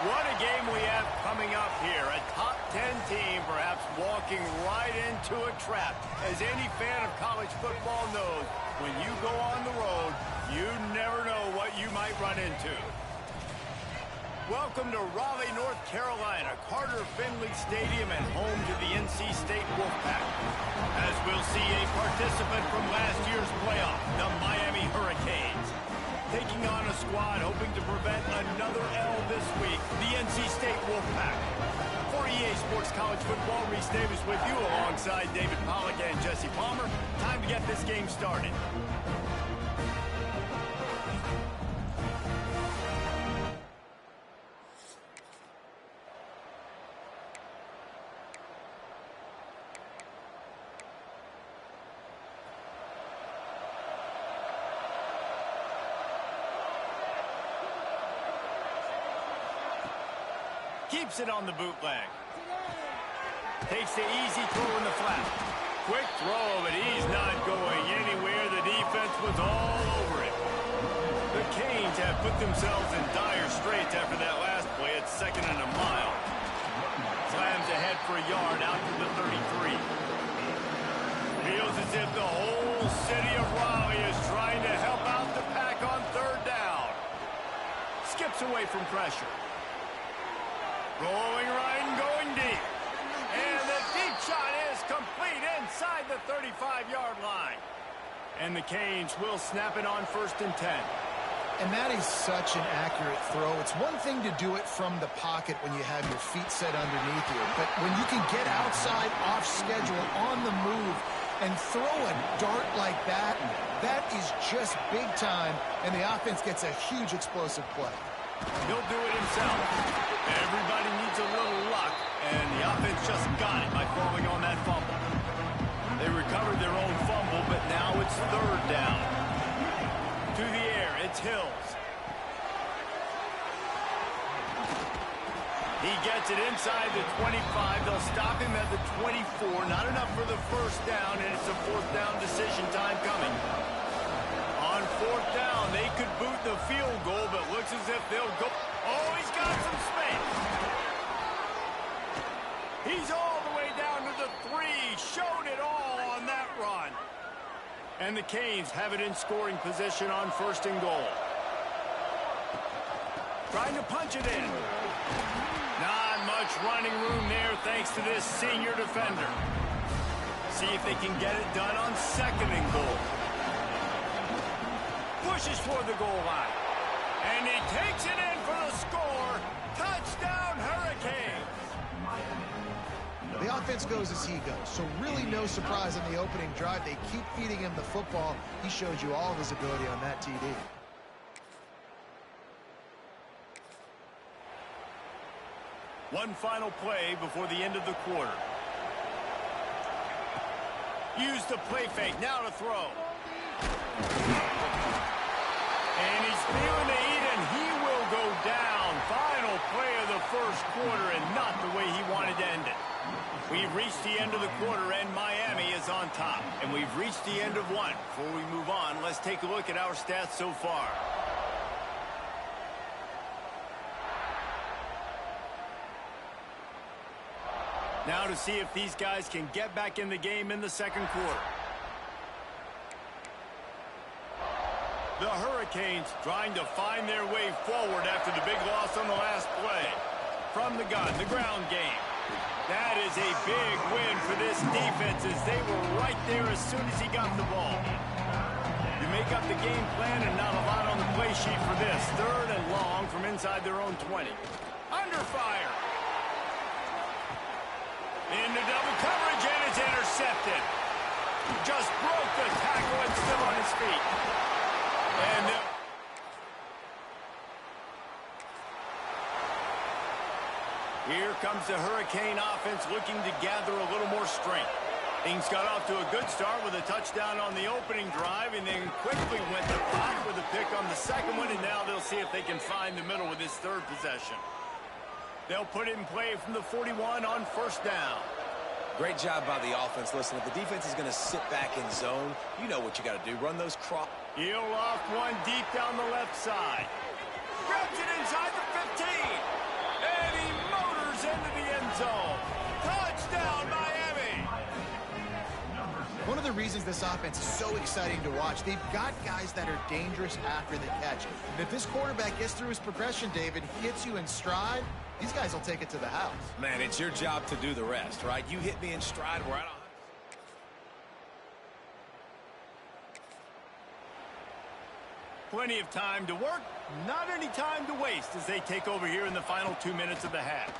What a game we have coming up here. A top 10 team perhaps walking right into a trap. As any fan of college football knows, when you go on the road, you never know what you might run into. Welcome to Raleigh, North Carolina, Carter Finley Stadium and home to the NC State Wolfpack. As we'll see a participant from last year's playoff, the Miami Hurricanes. Taking on a squad hoping to prevent another L this week, the NC State Wolfpack. For EA Sports College Football, Reese Davis with you alongside David Pollack and Jesse Palmer. Time to get this game started. Keeps it on the bootleg. Takes the easy throw in the flat. Quick throw, but he's not going anywhere. The defense was all over it. The Canes have put themselves in dire straits after that last play. It's 2nd and a mile. Slams ahead for a yard out to the 33. Feels as if the whole city of Raleigh is trying to help out the Pack on 3rd down. Skips away from pressure. Rolling right and going deep. And the deep shot is complete inside the 35-yard line. And the Canes will snap it on 1st and 10. And that is such an accurate throw. It's one thing to do it from the pocket when you have your feet set underneath you. But when you can get outside, off schedule, on the move, and throw a dart like that, that is just big time. And the offense gets a huge explosive play. He'll do it himself. Everybody needs a little luck, and the offense just got it by falling on that fumble. They recovered their own fumble, but now it's 3rd down. To the air, it's Hills. He gets it inside the 25. They'll stop him at the 24. Not enough for the 1st down, and it's a 4th down decision time coming. On 4th down, they could boot the field goal, but looks as if they'll go. Oh, he's got some space. He's all the way down to the 3. Showed it all on that run. And the Canes have it in scoring position on 1st and goal. Trying to punch it in. Not much running room there thanks to this senior defender. See if they can get it done on 2nd and goal. Pushes for the goal line. And he takes it in for the score. Touchdown, Hurricanes. The offense goes as he goes, so really no surprise on the opening drive. They keep feeding him the football. He shows you all of his ability on that TD. One final play before the end of the quarter. Use the play fake, now to throw. And he's feeling the heat, and he will go down. Final play of the 1st quarter, and not the way he wanted to end it. We've reached the end of the quarter, and Miami is on top. And we've reached the end of one. Before we move on, let's take a look at our stats so far. Now to see if these guys can get back in the game in the 2nd quarter. The Hurricanes trying to find their way forward after the big loss on the last play. From the gun, the ground game. That is a big win for this defense as they were right there as soon as he got the ball. You make up the game plan and not a lot on the play sheet for this. 3rd and long from inside their own 20. Under fire. Into double coverage, and it's intercepted. Just broke the tackle and still on his feet. And here comes the Hurricane offense looking to gather a little more strength. Things got off to a good start with a touchdown on the opening drive and then quickly went to pot with a pick on the 2nd one, and now they'll see if they can find the middle with this 3rd possession. They'll put it in play from the 41 on 1st down. Great job by the offense. Listen, if the defense is going to sit back in zone, you know what you got to do. Run those cross. He'll off one deep down the left side. Grabs it inside the 15. the reasons this offense is so exciting to watch. They've got guys that are dangerous after the catch. And if this quarterback gets through his progression, David, hits you in stride, these guys will take it to the house. Man, it's your job to do the rest, right? You hit me in stride where I don't... Plenty of time to work, not any time to waste as they take over here in the final 2 minutes of the half.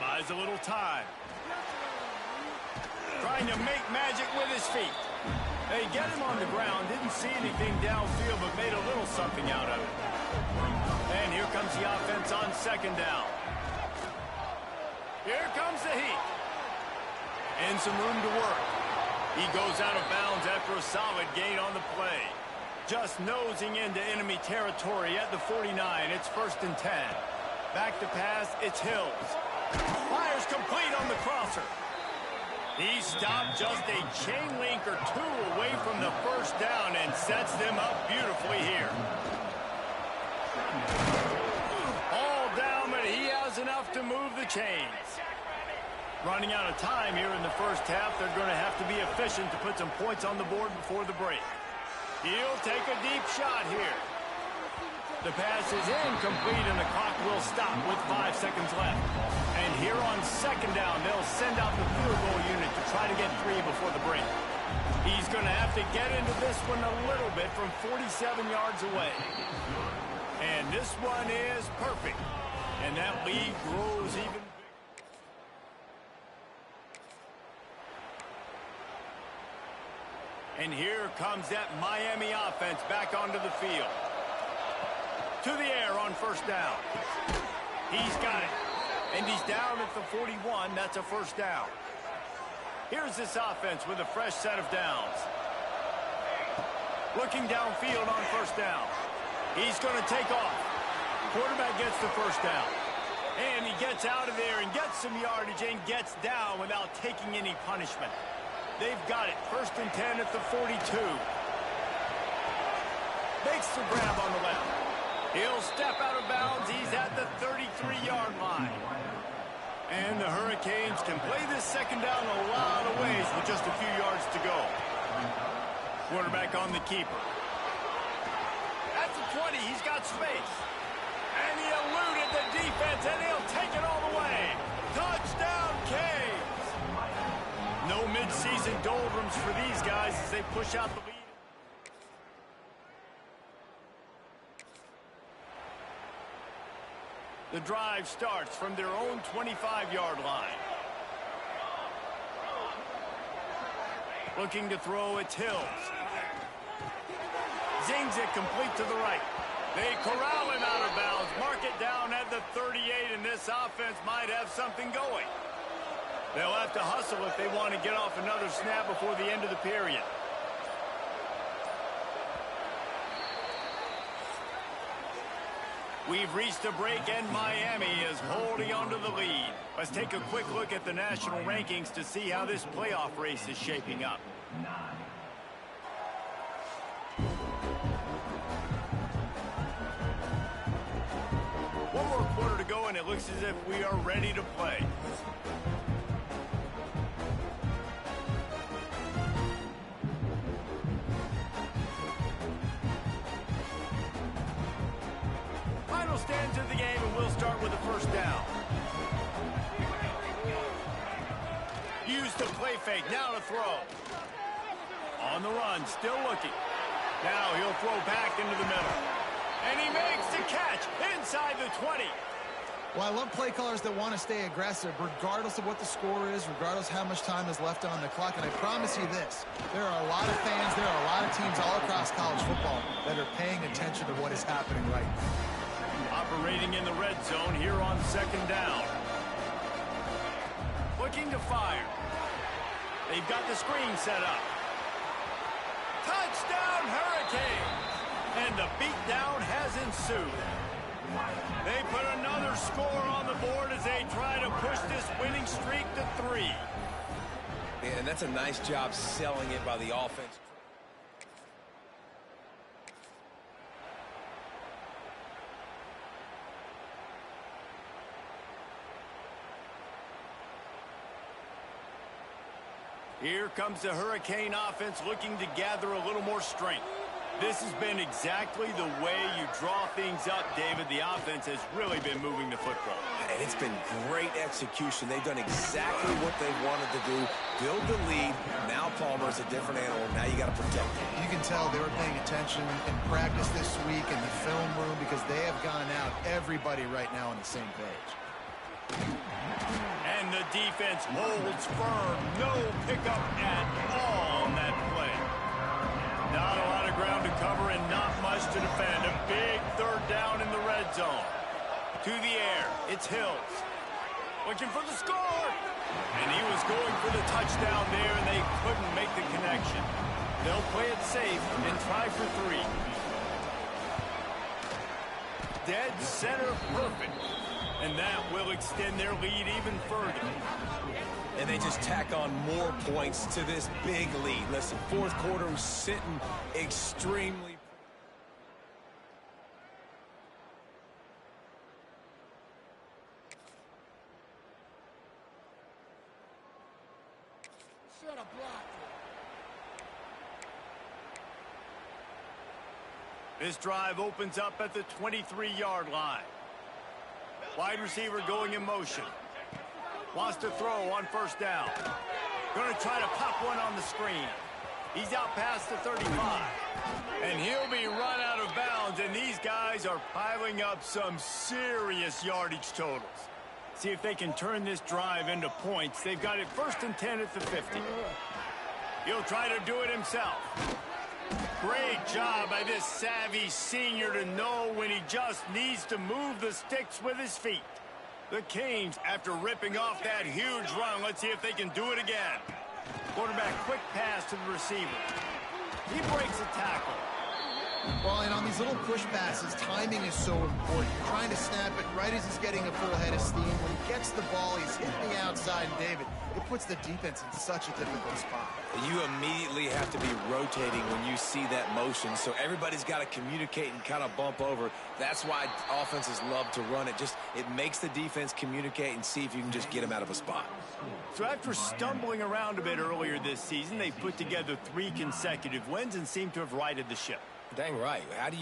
Buys a little time. Trying to make magic with his feet. They get him on the ground, didn't see anything downfield, but made a little something out of it. And here comes the offense on second down. Here comes the heat. And some room to work. He goes out of bounds after a solid gain on the play. Just nosing into enemy territory at the 49. It's 1st and 10. Back to pass, it's Hills. Fires complete on the crosser. He stopped just a chain link or two away from the first down and sets them up beautifully here. All down, but he has enough to move the chains. Running out of time here in the first half. They're going to have to be efficient to put some points on the board before the break. He'll take a deep shot here. The pass is incomplete, and the clock will stop with 5 seconds left. And here on second down, they'll send out the field goal unit to try to get 3 before the break. He's going to have to get into this one a little bit from 47 yards away. And this one is perfect. And that lead grows even bigger. And here comes that Miami offense back onto the field. To the air on first down. He's got it. And he's down at the 41. That's a first down. Here's this offense with a fresh set of downs. Looking downfield on first down. He's going to take off. Quarterback gets the first down. And he gets out of there and gets some yardage and gets down without taking any punishment. They've got it. 1st and 10 at the 42. Makes the grab on the left. He'll step out of bounds. He's at the 33-yard line. And the Hurricanes can play this second down a lot of ways with just a few yards to go. Quarterback on the keeper. At the 20, he's got space. And he eluded the defense, and he'll take it all the way. Touchdown, Canes! No mid-season doldrums for these guys as they push out the lead. The drive starts from their own 25-yard line. Looking to throw, it's Hills. Zings it complete to the right. They corral him out of bounds, mark it down at the 38, and this offense might have something going. They'll have to hustle if they want to get off another snap before the end of the period. We've reached a break, and Miami is holding on to the lead. Let's take a quick look at the national rankings to see how this playoff race is shaping up. One more quarter to go, and it looks as if we are ready to play. Final stands of the game, and we'll start with the first down. Use the play fake, now to throw. On the run, still looking. Now he'll throw back into the middle. And he makes the catch inside the 20. Well, I love play callers that want to stay aggressive, regardless of what the score is, regardless how much time is left on the clock. And I promise you this, there are a lot of fans, there are a lot of teams all across college football that are paying attention to what is happening right now. Operating in the red zone here on second down. Looking to fire. They've got the screen set up. Touchdown, Hurricanes! And the beatdown has ensued. They put another score on the board as they try to push this winning streak to 3. Yeah, and that's a nice job selling it by the offense. Here comes the Hurricane offense looking to gather a little more strength. This has been exactly the way you draw things up, David. The offense has really been moving the football. And it's been great execution. They've done exactly what they wanted to do. Build the lead. Now Palmer's a different animal. Now you got to protect him. You can tell they were paying attention in practice this week in the film room because they have gone out, everybody right now on the same page. And the defense holds firm. No pickup at all on that play. Not a lot of ground to cover and not much to defend. A big third down in the red zone. To the air, it's Hills. Looking for the score. And he was going for the touchdown there, and they couldn't make the connection. They'll play it safe and try for 3. Dead center perfect. And that will extend their lead even further. And they just tack on more points to this big lead. Listen, fourth quarter was sitting extremely. This drive opens up at the 23-yard line. Wide receiver going in motion. Wants to throw on first down. Going to try to pop one on the screen. He's out past the 35. And he'll be run out of bounds, and these guys are piling up some serious yardage totals. See if they can turn this drive into points. They've got it 1st and 10 at the 50. He'll try to do it himself. Great job by this savvy senior to know when he just needs to move the sticks with his feet. The Canes, after ripping off that huge run, let's see if they can do it again. Quarterback, quick pass to the receiver. He breaks a tackle. Well, and on these little push passes, timing is so important. Trying to snap it right as he's getting a full head of steam. When he gets the ball, he's hitting the outside, and David, it puts the defense in such a difficult spot. You immediately have to be rotating when you see that motion, so everybody's got to communicate and kind of bump over. That's why offenses love to run it. It makes the defense communicate and see if you can just get them out of a spot. So after stumbling around a bit earlier this season, they put together 3 consecutive wins and seem to have righted the ship. Dang right. How do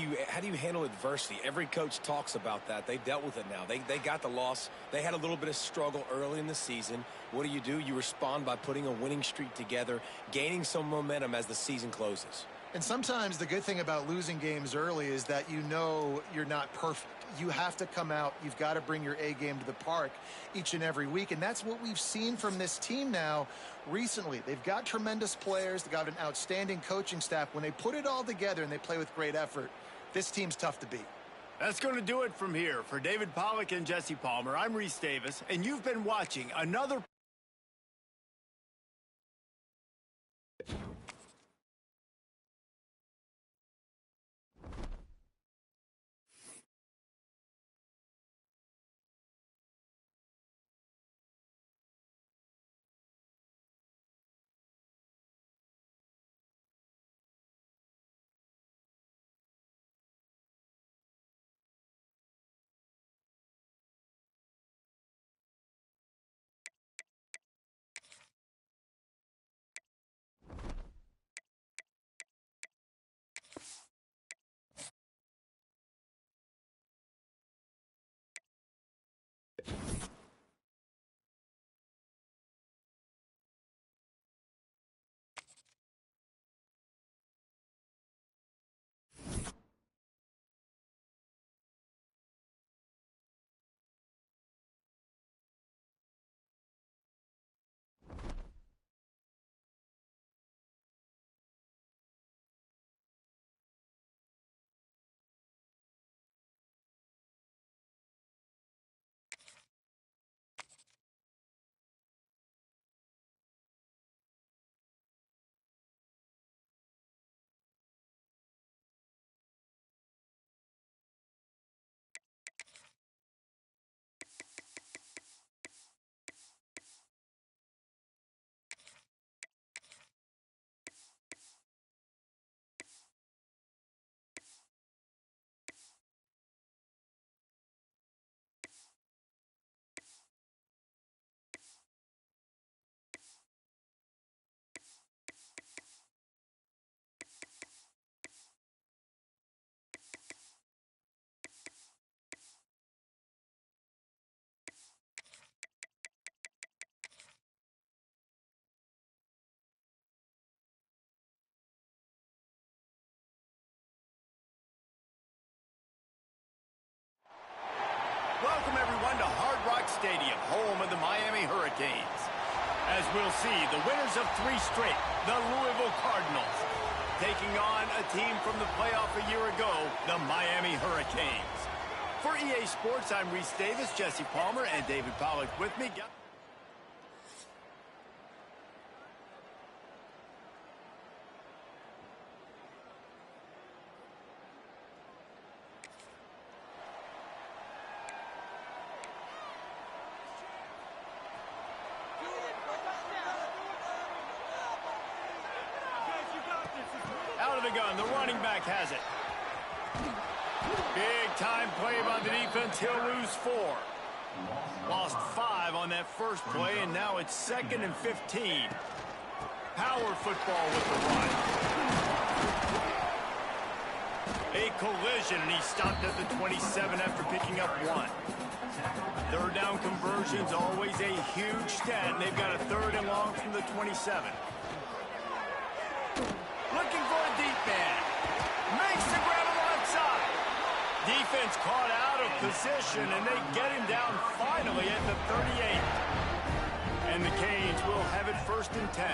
you handle adversity? Every coach talks about that. They've dealt with it now. They got the loss. They had a little bit of struggle early in the season. What do? You respond by putting a winning streak together, gaining some momentum as the season closes. And sometimes the good thing about losing games early is that you know you're not perfect. You have to come out. You've got to bring your A game to the park each and every week. And that's what we've seen from this team now recently. They've got tremendous players. They've got an outstanding coaching staff. When they put it all together and they play with great effort, this team's tough to beat. That's going to do it from here. For David Pollack and Jesse Palmer, I'm Reese Davis, and you've been watching another Welcome, everyone, to Hard Rock Stadium, home of the Miami Hurricanes. As we'll see, the winners of 3 straight, the Louisville Cardinals, taking on a team from the playoff a year ago, the Miami Hurricanes. For EA Sports, I'm Reese Davis, Jesse Palmer, and David Pollack with me. Out of the gun, the running back has it. Big time play by the defense. He'll lose 4. Lost 5 on that first play, and now it's 2nd and 15. Power football with the run. A collision, and he stopped at the 27 after picking up 1. Third down conversions, always a huge stat, and they've got a 3rd and long from the 27. Looking for a deep man. Makes the grab on the left side. Defense caught out of position, and they get him down finally at the 38. And the Canes will have it 1st and 10.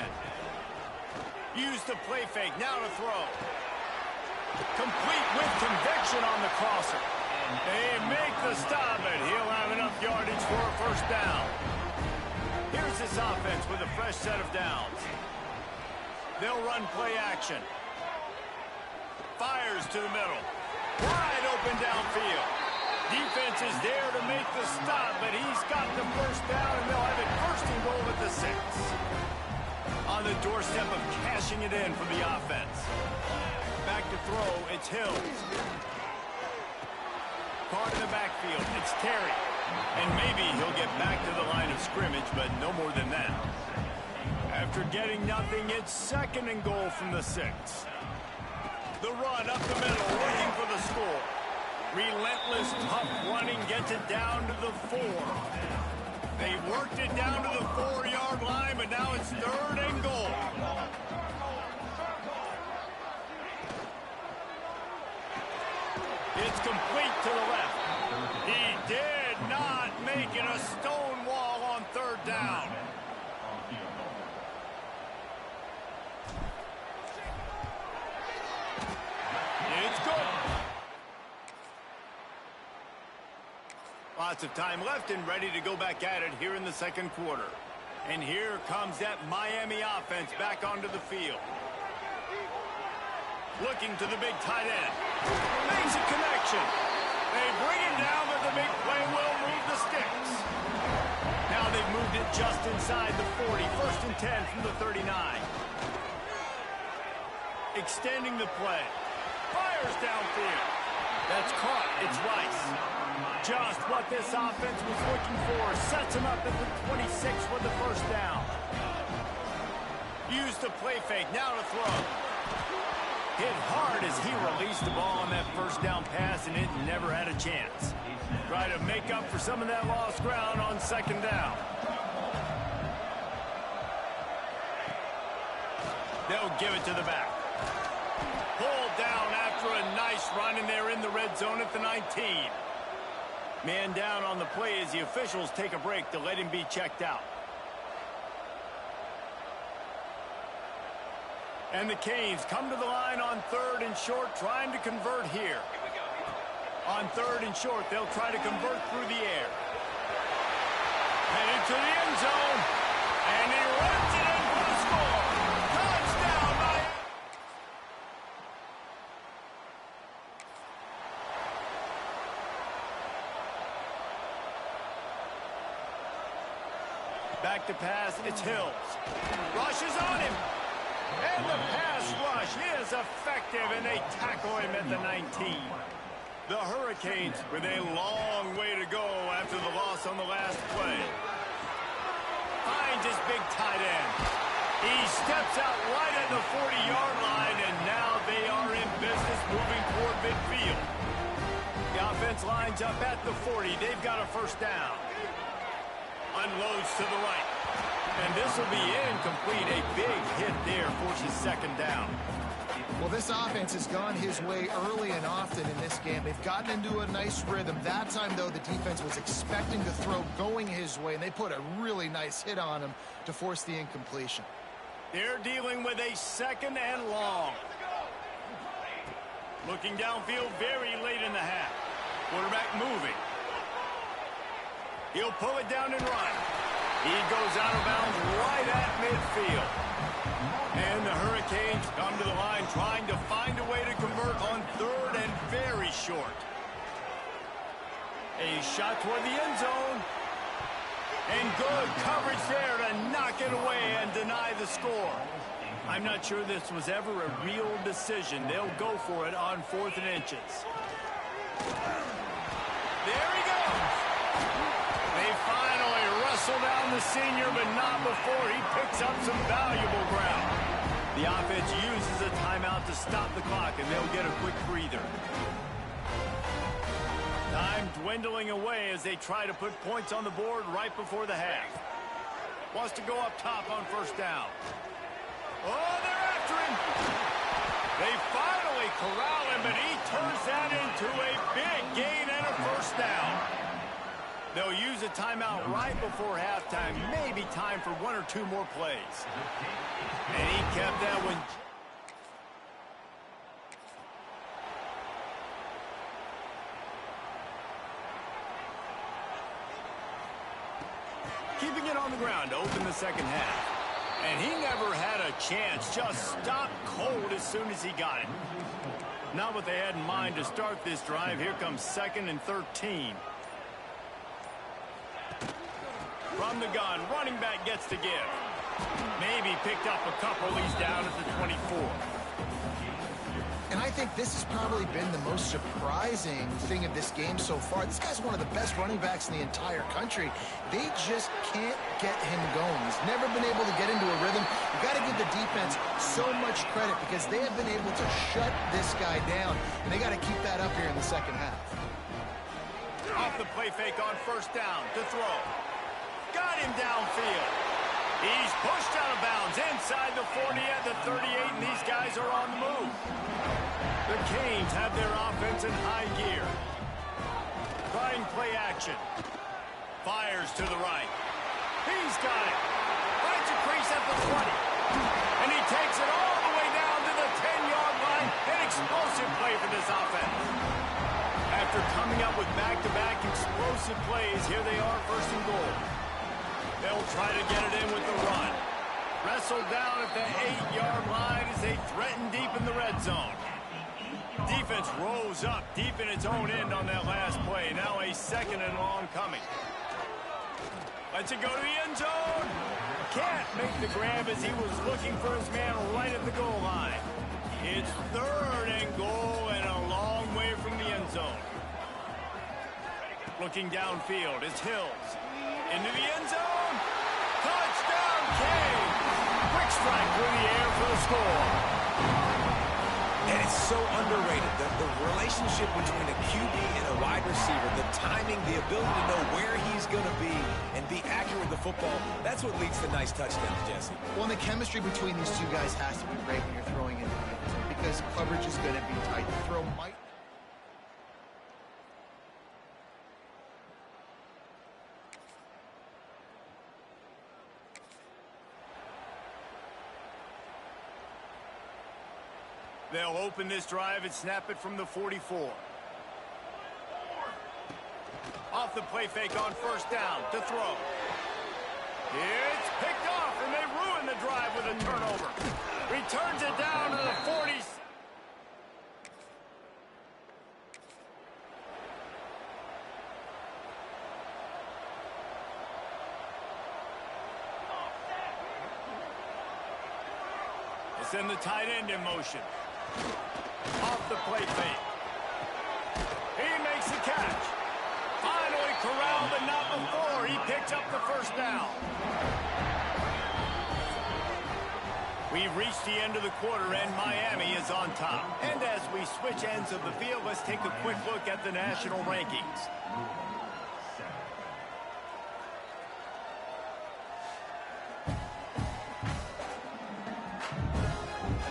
Use the play fake, now to throw. Complete with conviction on the crosser. They make the stop, and he'll have enough yardage for a 1st down. Here's this offense with a fresh set of downs. They'll run play action. Fires to the middle. Wide open downfield. Defense is there to make the stop, but he's got the 1st down, and they'll have it 1st and goal at the 6. On the doorstep of cashing it in for the offense. Back to throw, it's Hill. Caught in the backfield, it's Terry. And maybe he'll get back to the line of scrimmage, but no more than that. After getting nothing, it's 2nd and goal from the 6. The run up the middle, looking for the score. Relentless, tough running gets it down to the 4. They worked it down to the 4-yard line, but now it's 3rd and goal. It's complete to the left. He did not make it a stone wall on 3rd down. It's good. Lots of time left and ready to go back at it here in the 2nd quarter. And here comes that Miami offense back onto the field. Looking to the big tight end. Makes a connection. They bring him down, but the big play will move the sticks. Now they've moved it just inside the 40. 1st and 10 from the 39. Extending the play. Fires downfield. That's caught. It's Rice. Just what this offense was looking for. Sets him up at the 26 with the 1st down. Use the play fake. Now to throw. Hit hard as he released the ball on that 1st down pass, and it never had a chance. Try to make up for some of that lost ground on 2nd down. They'll give it to the back. Pulled down after a nice run, and they're in the red zone at the 19. Man down on the play as the officials take a break to let him be checked out. And the Canes come to the line on 3rd and short, trying to convert here. On 3rd and short, they'll try to convert through the air. Headed to the end zone, and he runs it in for the score. Touchdown, Miami. Back to pass, it's Hills. Rushes on him. And the pass rush is effective, and they tackle him at the 19. The Hurricanes with a long way to go after the loss on the last play. Finds his big tight end. He steps out right at the 40-yard line, and now they are in business moving toward midfield. The offense lines up at the 40. They've got a 1st down. Unloads to the right. And this will be incomplete. A big hit there forces 2nd down. Well, this offense has gone his way early and often in this game. They've gotten into a nice rhythm. That time, though, the defense was expecting the throw going his way, and they put a really nice hit on him to force the incompletion. They're dealing with a 2nd and long. Looking downfield very late in the half. Quarterback moving. He'll pull it down and run. He goes out of bounds right at midfield. And the Hurricanes come to the line trying to find a way to convert on 3rd and very short. A shot toward the end zone. And good coverage there to knock it away and deny the score. I'm not sure this was ever a real decision. They'll go for it on 4th and inches. There he goes. They finally wrestle down the senior, but not before he picks up some valuable ground. The offense uses a timeout to stop the clock, and they'll get a quick breather. Time dwindling away as they try to put points on the board right before the half. Wants to go up top on 1st down. Oh, they're after him. They finally corral him, but he turns that into a big gain and a 1st down. They'll use a timeout right before halftime. Maybe time for 1 or 2 more plays. And he kept that one. Keeping it on the ground to open the 2nd half. And he never had a chance. Just stopped cold as soon as he got it. Not what they had in mind to start this drive. Here comes 2nd and 13. From the gun, running back gets to give. Maybe picked up a couple. He's down at the 24. And I think this has probably been the most surprising thing of this game so far. This guy's one of the best running backs in the entire country. They just can't get him going. He's never been able to get into a rhythm. You've got to give the defense so much credit because they have been able to shut this guy down. And they got to keep that up here in the 2nd half. Off the play fake on 1st down to throw. Got him downfield. He's pushed out of bounds inside the 40 at the 38, and these guys are on the move. The Canes have their offense in high gear. Trying play action. Fires to the right. He's got it. Finds a crease at the 20. And he takes it all the way down to the 10-yard line. An explosive play for this offense. After coming up with back-to-back explosive plays, here they are 1st and goal. They'll try to get it in with the run. Wrestled down at the 8-yard line as they threaten deep in the red zone. Defense rose up deep in its own end on that last play. Now a 2nd and long coming. Lets it go to the end zone. Can't make the grab as he was looking for his man right at the goal line. It's 3rd and goal and a long way from the end zone. Looking downfield, it's Hills. Into the end zone. Touchdown, Canes. Quick strike through the air for the score. And it's so underrated. The relationship between a QB and a wide receiver, the timing, the ability to know where he's going to be and be accurate with the football, that's what leads to nice touchdowns, Jesse. Well, and the chemistry between these two guys has to be great when you're throwing into the end zone because coverage is going to be tight. The throw might... They'll open this drive and snap it from the 44. Off the play fake on 1st down to throw. It's picked off, and they ruin the drive with a turnover. Returns it down to the 40s. They send the tight end in motion. Off the play fake. He makes the catch. Finally corralled, but not before. He picks up the 1st down. We've reached the end of the quarter, and Miami is on top. And as we switch ends of the field, let's take a quick look at the national rankings.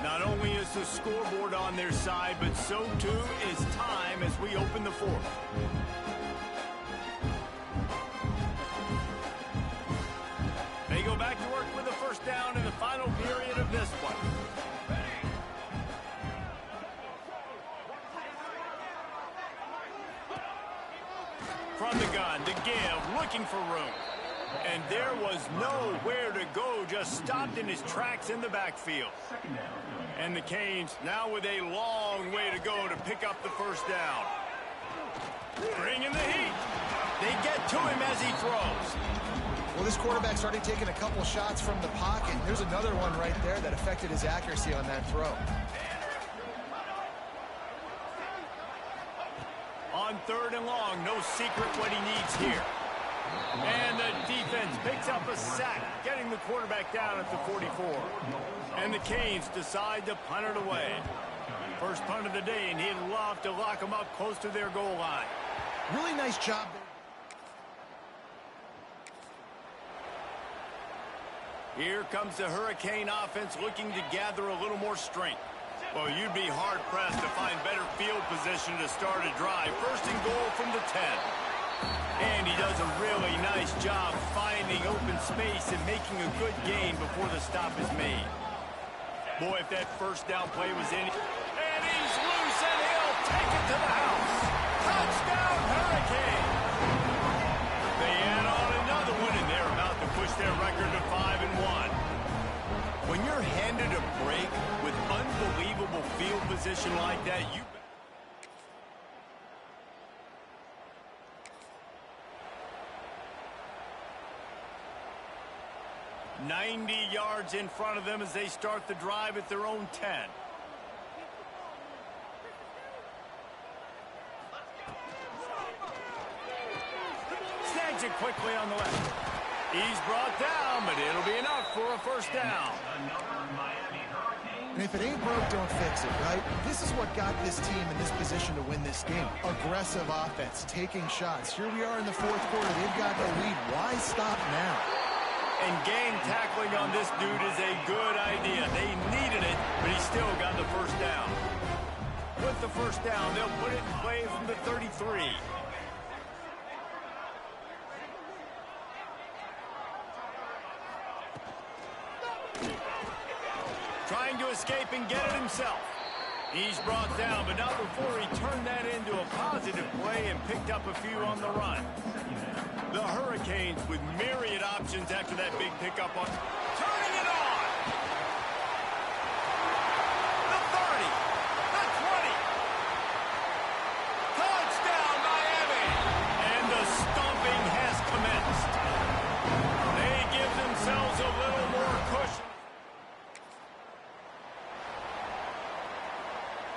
Not only is the scoreboard on their side, but so too is time as we open the fourth. They go back to work with a first down in the final period of this one. From the gun to give, looking for room. And there was nowhere to go, just stopped in his tracks in the backfield. And the Canes now with a long way to go to pick up the first down. Bringing the heat. They get to him as he throws. Well, this quarterback's already taken a couple shots from the pocket. There's another one right there that affected his accuracy on that throw. On 3rd and long, no secret what he needs here. And the defense picks up a sack, getting the quarterback down at the 44. And the Canes decide to punt it away. First punt of the day, and he'd love to lock them up close to their goal line. Really nice job there. Here comes the Hurricane offense looking to gather a little more strength. Well, you'd be hard-pressed to find better field position to start a drive. First and goal from the 10. And he does a really nice job finding open space and making a good gain before the stop is made. Boy, if that first down play was in. And he's loose, and he'll take it to the house. Touchdown, Hurricane. They add on another one, and they're about to push their record to 5-1. When you're handed a break with unbelievable field position like that, you... 90 yards in front of them as they start the drive at their own 10. Snags it quickly on the left. He's brought down, but it'll be enough for a first down. And if it ain't broke, don't fix it, right? This is what got this team in this position to win this game. Aggressive offense, taking shots. Here we are in the fourth quarter. They've got the lead. Why stop now? And game tackling on this dude is a good idea. They needed it, but he still got the first down. With the first down, they'll put it in play from the 33. Trying to escape and get it himself. He's brought down, but not before he turned that into a positive play and picked up a few on the run. The Hurricanes with myriad options after that big pickup on. Turning it on! The 30, the 20. Touchdown, Miami! And the stomping has commenced. They give themselves a little more cushion.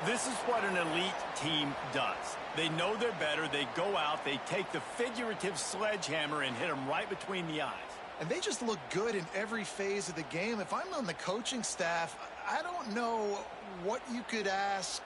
This is what an elite team does. They know they're better. They go out. They take the figurative sledgehammer and hit them right between the eyes. And they just look good in every phase of the game. If I'm on the coaching staff, I don't know what you could ask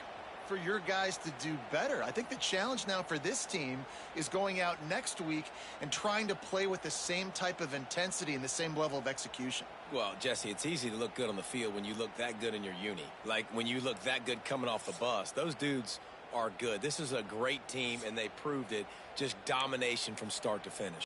for your guys to do better. I think the challenge now for this team is going out next week and trying to play with the same type of intensity and the same level of execution. Well, Jesse, it's easy to look good on the field when you look that good in your uni. Like when you look that good coming off the bus. Those dudes are good. This is a great team, and they proved it. Just domination from start to finish.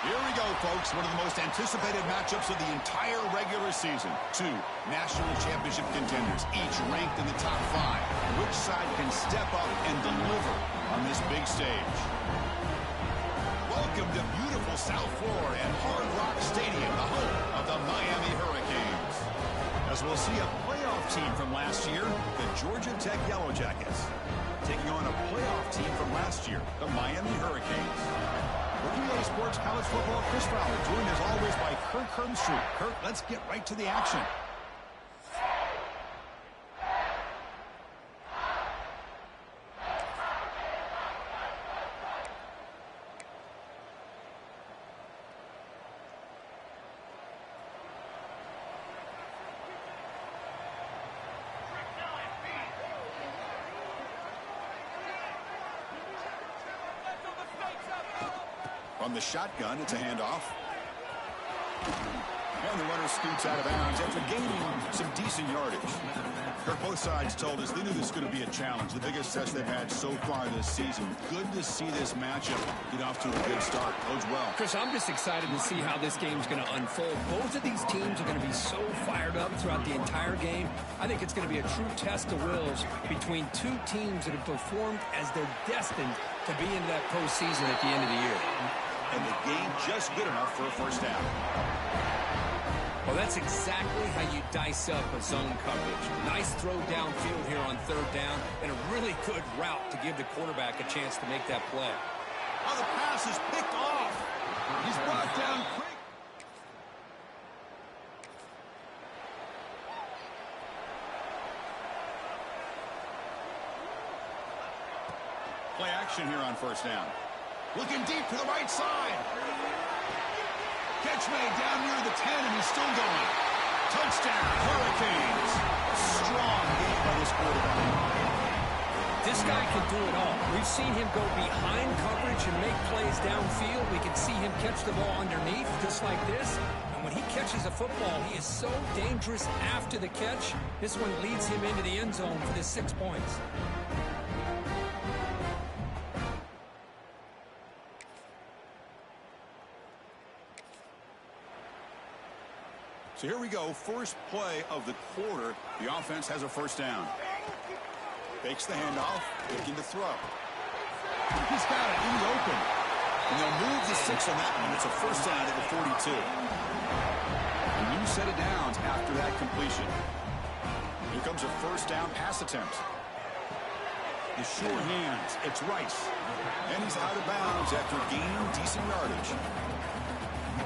Here we go, folks. One of the most anticipated matchups of the entire regular season. Two national championship contenders, each ranked in the top 5. Which side can step up and deliver on this big stage? Welcome to beautiful South Florida and Hard Rock Stadium, the home of the Miami Hurricanes. As we'll see a playoff team from last year, the Georgia Tech Yellow Jackets, taking on a playoff team from last year, the Miami Hurricanes. Working on Sports College Football, Chris Fowler, joined as always by Kirk Herbstreit. Kirk, let's get right to the action. From the shotgun, it's a handoff. And the runner scoots out of bounds after gaining some decent yardage. Kirk, both sides told us they knew this was going to be a challenge, the biggest test they've had so far this season. Good to see this matchup get off to a good start. Bodes well. Chris, I'm just excited to see how this game's going to unfold. Both of these teams are going to be so fired up throughout the entire game. I think it's going to be a true test of wills between two teams that have performed as they're destined to be into that postseason at the end of the year. And the game just good enough for a first down. Well, that's exactly how you dice up a zone coverage. Nice throw downfield here on third down, and a really good route to give the quarterback a chance to make that play. Oh, the pass is picked off. He's brought down quick. Play action here on first down. Looking deep to the right side. Catch made down near the 10, and he's still going. Touchdown, Hurricanes. A strong game by this quarterback. This guy can do it all. We've seen him go behind coverage and make plays downfield. We can see him catch the ball underneath, just like this. And when he catches a football, he is so dangerous after the catch. This one leads him into the end zone for the 6 points. So here we go, first play of the quarter. The offense has a first down. Fakes the handoff, looking to throw. He's got it in the open. And they'll move the 6 on that one. It's a first down at the 42. A new set of downs after that completion. Here comes a first down pass attempt. The sure hands, it's Rice. And he's out of bounds after gaining decent yardage.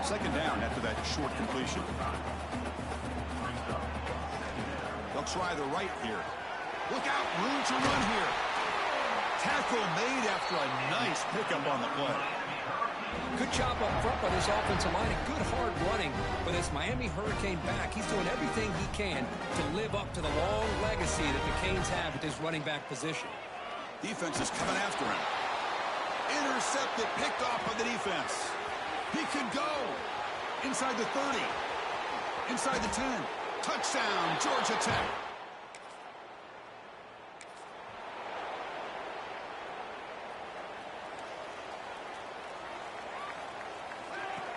Second down after that short completion. They'll try the right here. Look out, room to run here. Tackle made after a nice pickup on the play. Good job up front by this offensive line and good hard running for this Miami Hurricane back. He's doing everything he can to live up to the long legacy that the Canes have at this running back position. Defense is coming after him. Intercepted, picked off by the defense. He could go. Inside the 30. Inside the 10. Touchdown, Georgia Tech.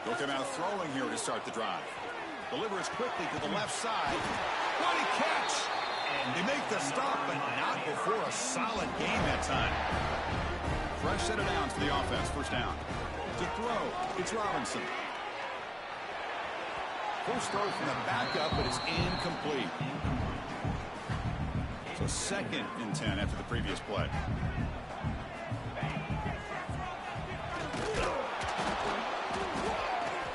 Looking out throwing here to start the drive. Delivers quickly to the left side. What a catch! They make the stop, but not before a solid game that time. Fresh set of downs for the offense. First down. To throw, it's Robinson. First throw from the backup, but it's incomplete. So second and 10 after the previous play.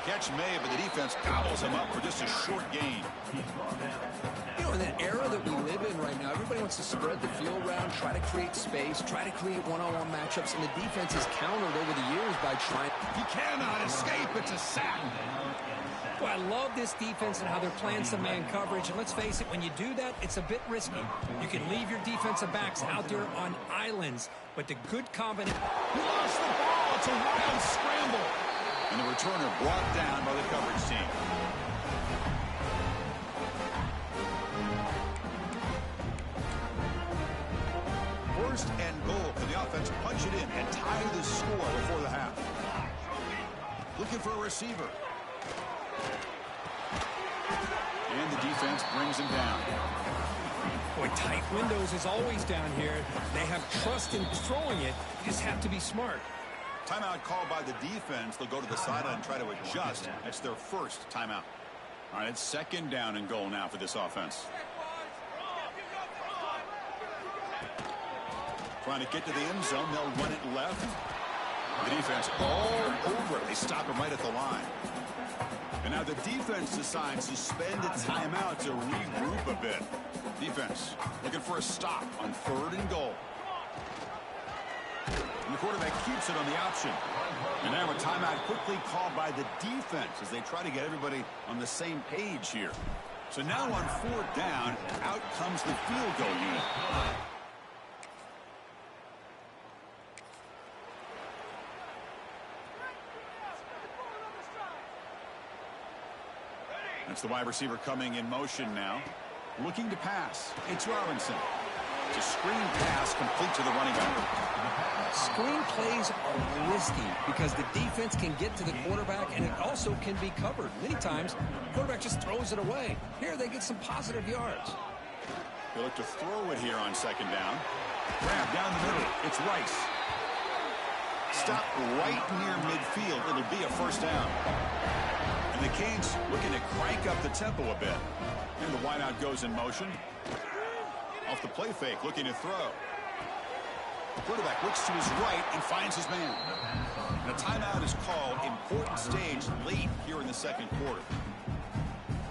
Catch made, but the defense gobbles him up for just a short gain. You know, in that era that we live in right now, everybody wants to spread the field around, try to create space, try to create one-on-one matchups, and the defense has countered over the years by trying. He cannot escape. It's a sack. Boy, I love this defense and how they're playing some man coverage. And let's face it, when you do that, it's a bit risky. You can leave your defensive backs out there on islands, but the good combination. He lost the ball. It's a wild scramble. And the returner brought down by the coverage team. First and goal. Can the offense punch it in and tie the score before the half? Looking for a receiver. And the defense brings him down. Boy, tight windows is always down here. They have trust in throwing it. You just have to be smart. Timeout called by the defense. They'll go to the sideline and try to adjust. That's their first timeout. All right, it's second down and goal now for this offense. Trying to get to the end zone. They'll run it left. The defense all over it. They stop him right at the line. And now the defense decides to spend a timeout to regroup a bit. Defense looking for a stop on 3rd and goal. And the quarterback keeps it on the option. And now a timeout quickly called by the defense as they try to get everybody on the same page here. So now on 4th down, out comes the field goal unit. That's the wide receiver coming in motion now. Looking to pass. It's Robinson. It's a screen pass complete to the running back. Screen plays are risky because the defense can get to the quarterback and it also can be covered. Many times, the quarterback just throws it away. Here they get some positive yards. They look to throw it here on 2nd down. Grab down the middle. It's Rice. Stop right near midfield. It'll be a 1st down. And the Canes looking to crank up the tempo a bit. And the wideout goes in motion. Off the play fake, looking to throw. The quarterback looks to his right and finds his man. And a timeout is called. Important stage late here in the 2nd quarter.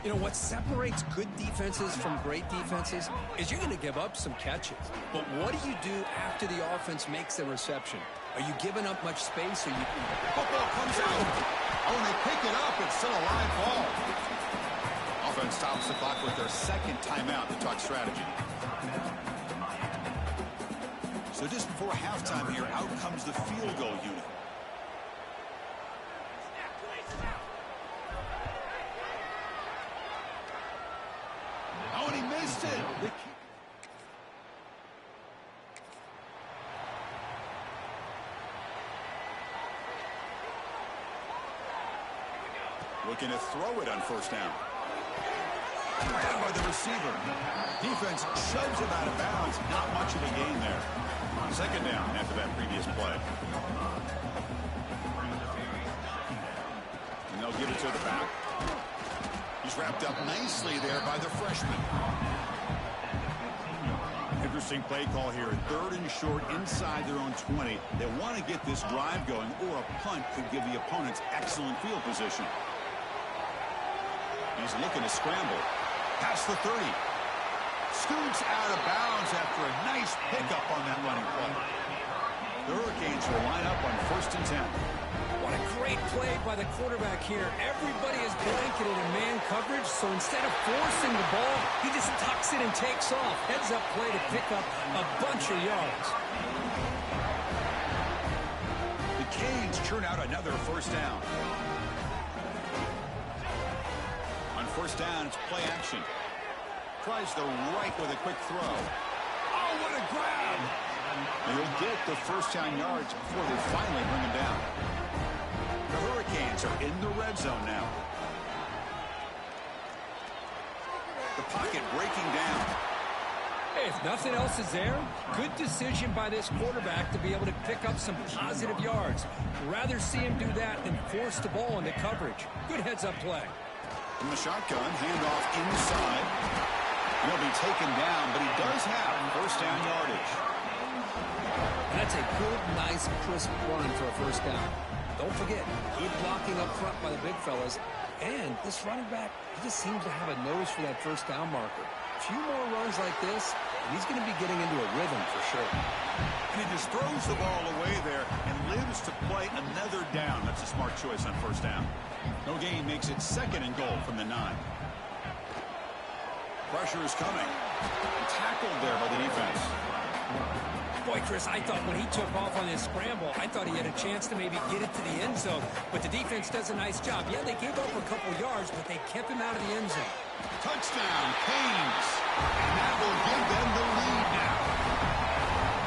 You know, what separates good defenses from great defenses is you're going to give up some catches. But what do you do after the offense makes the reception? Are you giving up much space? Or you... Football comes out. Oh, and they pick it up. It's still a live ball. Offense stops the clock with their 2nd timeout to talk strategy. So just before halftime here, out comes the field goal unit. Oh, and he missed it. Looking to throw it on 1st down. Grabbed by the receiver. Defense shoves him out of bounds. Not much of a gain there. 2nd down after that previous play. And they'll give it to the back. He's wrapped up nicely there by the freshman. Interesting play call here. 3rd and short inside their own 20. They want to get this drive going, or a punt could give the opponents excellent field position. He's looking to scramble. Past the 30. Scoots out of bounds after a nice pickup on that running play. The Hurricanes will line up on 1st and 10. What a great play by the quarterback here. Everybody is blanketed in man coverage, so instead of forcing the ball, he just tucks it and takes off. Heads-up play to pick up a bunch of yards. The Canes churn out another 1st down. On 1st down, it's play action. Tries the right with a quick throw. Oh, what a grab! And he'll get the 1st down yards before they finally bring him down. The Hurricanes are in the red zone now. The pocket breaking down. Hey, if nothing else is there, good decision by this quarterback to be able to pick up some positive yards. Rather see him do that than force the ball into coverage. Good heads-up play. From the shotgun, handoff inside. He'll be taken down, but he does have 1st down yardage. And that's a good, nice, crisp run for a 1st down. Don't forget, good blocking up front by the big fellas. And this running back, he just seems to have a nose for that 1st down marker. A few more runs like this, and he's going to be getting into a rhythm for sure. And he just throws the ball away there and lives to play another down. That's a smart choice on 1st down. No gain makes it 2nd and goal from the 9. Pressure is coming. Tackled there by the defense. Boy, Chris, I thought when he took off on his scramble, I thought he had a chance to maybe get it to the end zone. But the defense does a nice job. Yeah, they gave up a couple yards, but they kept him out of the end zone. Touchdown, Canes. And that will give them the lead now.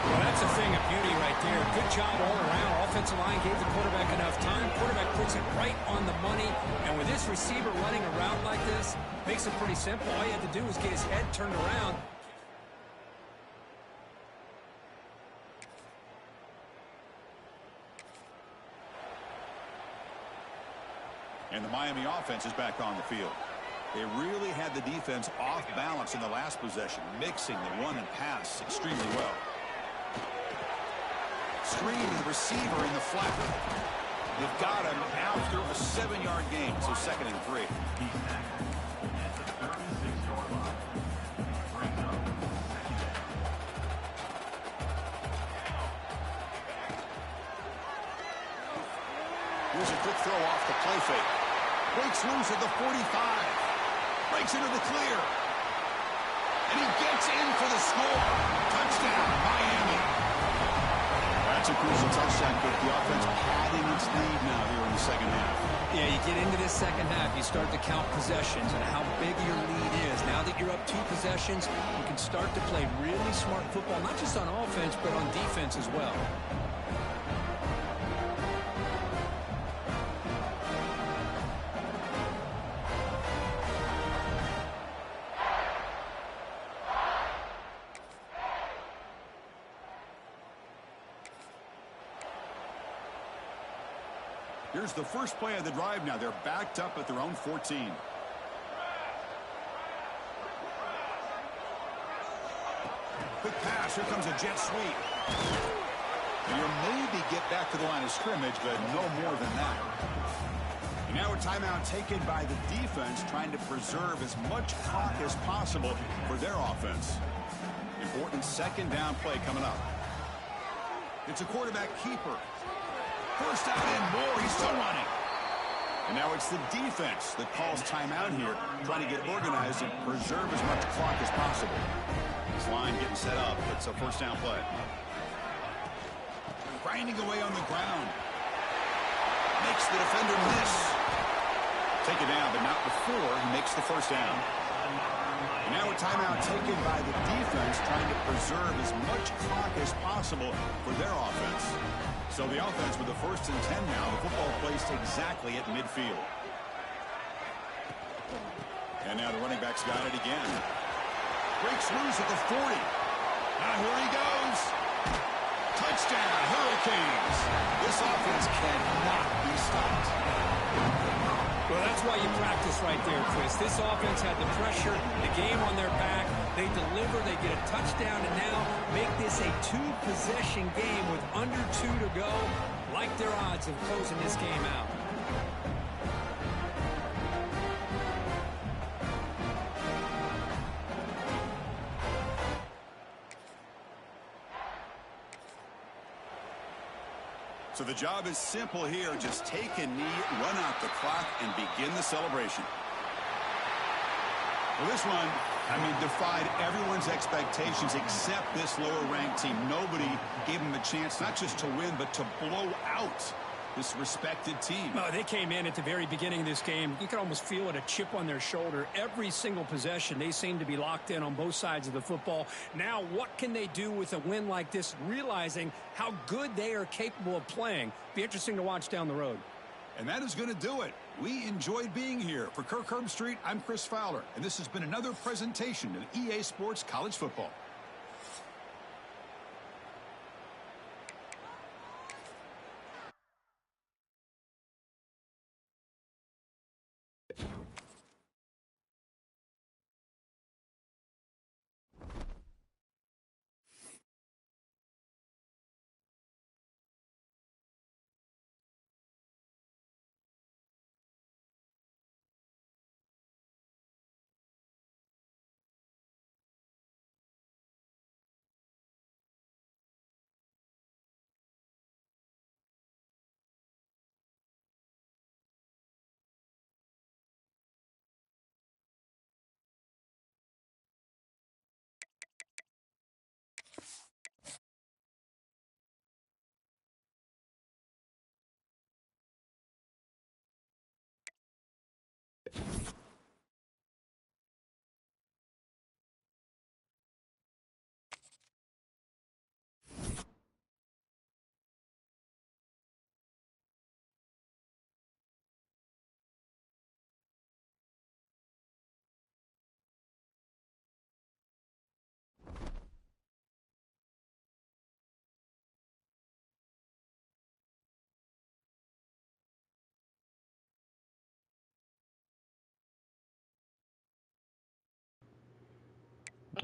Well, that's a thing of beauty right there. Good job all around. Offensive line gave the quarterback enough time. Quarterback puts it right on the money. And with this receiver running a route like this, makes it pretty simple. All you had to do was get his head turned around. And the Miami offense is back on the field. They really had the defense off balance in the last possession, mixing the run and pass extremely well. Screen and receiver in the flat. They've got him after a 7-yard gain, so 2nd and 3. Here's a quick throw off the play fake. Breaks loose at the 45. Breaks into the clear. And he gets in for the score. Touchdown, Miami. That's a crucial touchdown, but the offense padding its lead now here in the second half. Yeah, you get into this second half, you start to count possessions and how big your lead is. Now that you're up 2 possessions, you can start to play really smart football, not just on offense, but on defense as well. Here's the first play of the drive now. They're backed up at their own 14. Quick pass. Here comes a jet sweep. And you'll maybe get back to the line of scrimmage, but no more than that. And now a timeout taken by the defense, trying to preserve as much clock as possible for their offense. Important 2nd down play coming up. It's a quarterback keeper. First out and more. He's still running. And now it's the defense that calls timeout here, trying to get organized and preserve as much clock as possible. This line getting set up. It's a 1st down play. Grinding away on the ground. Makes the defender miss. Take it down, but not before he makes the 1st down. And now a timeout taken by the defense, trying to preserve as much clock as possible for their offense. So the offense with the 1st and 10 now. The football placed exactly at midfield. And now the running back's got it again. Breaks loose at the 40. Now here he goes. Touchdown, Hurricanes. This offense cannot be stopped. Well, that's why you practice right there, Chris. This offense had the pressure, the game on their back. They deliver, they get a touchdown, and now make this a 2-possession game with under 2 to go. Like their odds of closing this game out. So the job is simple here. Just take a knee, run out the clock, and begin the celebration. Well, this one, defied everyone's expectations except this lower-ranked team. Nobody gave them a chance not just to win, but to blow out this respected team. Well, they came in at the very beginning of this game. You could almost feel it, a chip on their shoulder. Every single possession, they seem to be locked in on both sides of the football. Now, what can they do with a win like this, realizing how good they are capable of playing? Be interesting to watch down the road. And that is going to do it. We enjoyed being here. For Kirk Herbstreit, I'm Chris Fowler, and this has been another presentation of EA Sports College Football.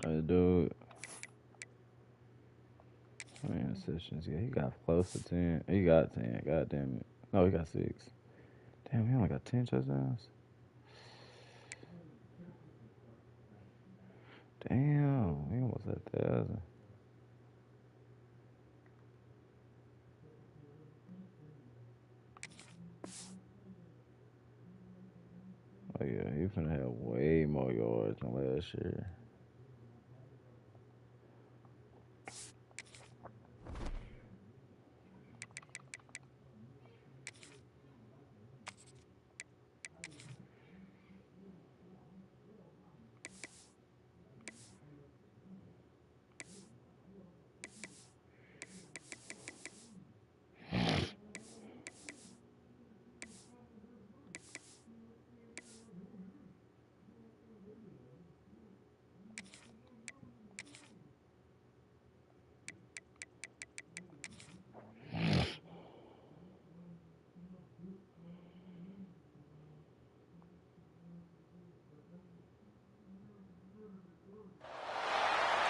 Dude. How many interceptions? Yeah, he got close to 10. He got 10. God damn it. No, he got 6. Damn, he only got 10 touchdowns. Damn, he almost at 1,000. Oh yeah, he finna have way more yards than last year.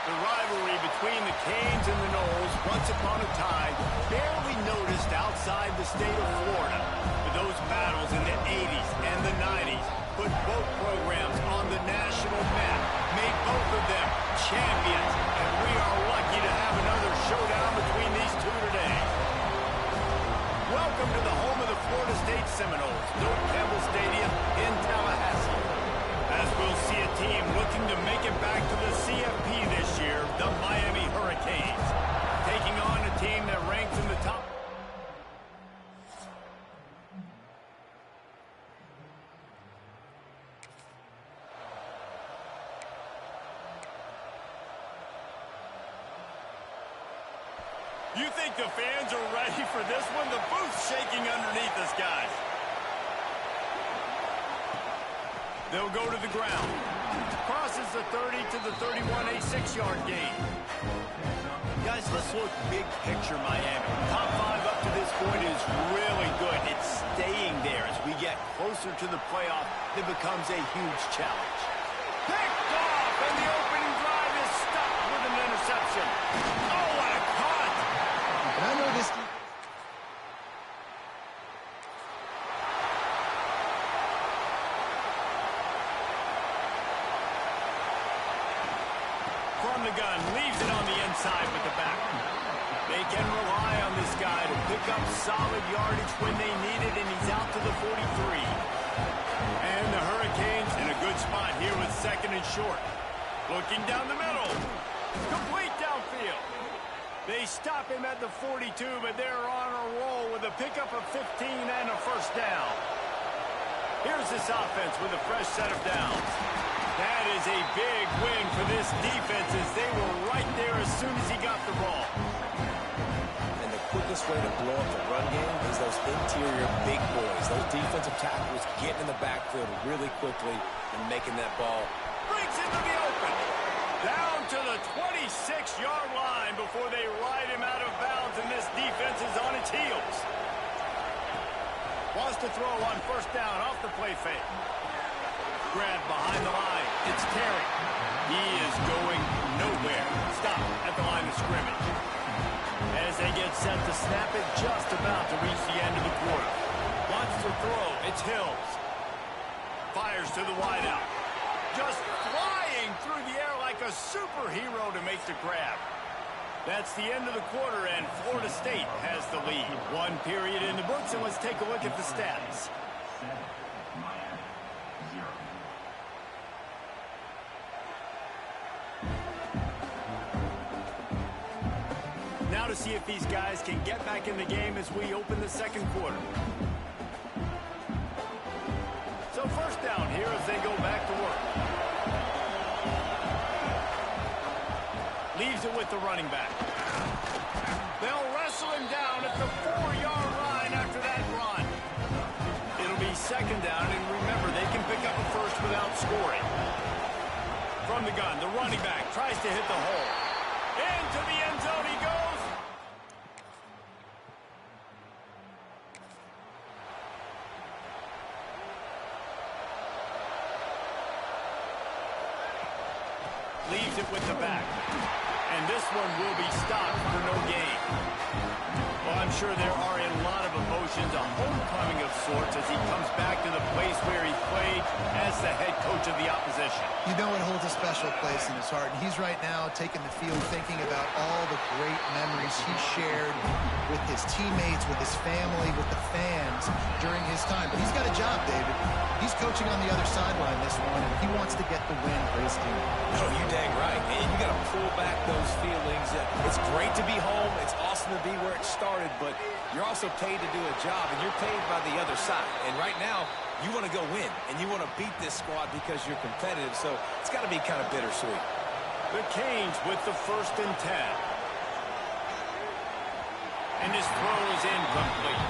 The rivalry between the Canes and the Noles, once upon a time, barely noticed outside the state of Florida. But those battles in the 80s and the 90s put both programs on the national map, made both of them champions, and we are lucky to have another showdown between these two today. Welcome to the home of the Florida State Seminoles, Doak Campbell Stadium in Tallahassee. As we'll see a team looking to make it back to the CFB this year, the Miami Hurricanes, taking on a team that ranks in the top. You think the fans are ready for this one? The booth's shaking underneath us, guys. They'll go to the ground. Crosses the 30 to the 31, a 6-yard gain. Guys, let's look big picture Miami. Top 5 up to this point is really good. It's staying there. As we get closer to the playoff, it becomes a huge challenge. Picked off, and the opening drive is stopped with an interception. Oh, what a cut! And I know this. From the gun, leaves it on the inside with the back. They can rely on this guy to pick up solid yardage when they need it, and he's out to the 43. And the Hurricanes in a good spot here with 2nd and short. Looking down the middle. Complete downfield. They stop him at the 42, but they're on a roll with a pickup of 15 and a first down. Here's this offense with a fresh set of downs. That is a big win for this defense as they were right there as soon as he got the ball. And the quickest way to blow up the run game is those interior big boys. Those defensive tackles getting in the backfield really quickly and making that ball. Brings into the open. Down to the 26-yard line before they ride him out of bounds, and this defense is on its heels. Wants to throw on first down off the play fake. Grab behind the line. It's Terry. He is going nowhere. Stop at the line of scrimmage. As they get set to snap it, just about to reach the end of the quarter. Wants to throw. It's Hills. Fires to the wideout. Just flying through the air like a superhero to make the grab. That's the end of the quarter, and Florida State has the lead. 1 period in the books, and let's take a look at the stats. Now to see if these guys can get back in the game as we open the 2nd quarter. So first down here as they go back to work. Leaves it with the running back. They'll wrestle him down at the 4-yard line after that run. It'll be 2nd down, and remember, they can pick up a first without scoring. From the gun, the running back tries to hit the hole. Into the end zone he goes. leaves it with the back. And this one will be stopped for no gain. Well, I'm sure there are a lot of emotions, a homecoming of sorts, as he comes back to the place where he played as the head coach of the opposition. You know it holds a special place in his heart, and he's right now taking the field thinking about all the great memories he shared with his teammates, with his family, with the fans during his time. But he's got a job, David. He's coaching on the other sideline this one, and he wants to get the win for his team. Oh, you dang right. And you got to pull back those feelings. It's great to be home. It's awesome to be where it started, but you're also paid to do a job, and you're paid by the other side. And right now, you want to go win, and you want to beat this squad because you're competitive, so it's got to be kind of bittersweet. The Canes with the 1st and 10. And his throw is incomplete.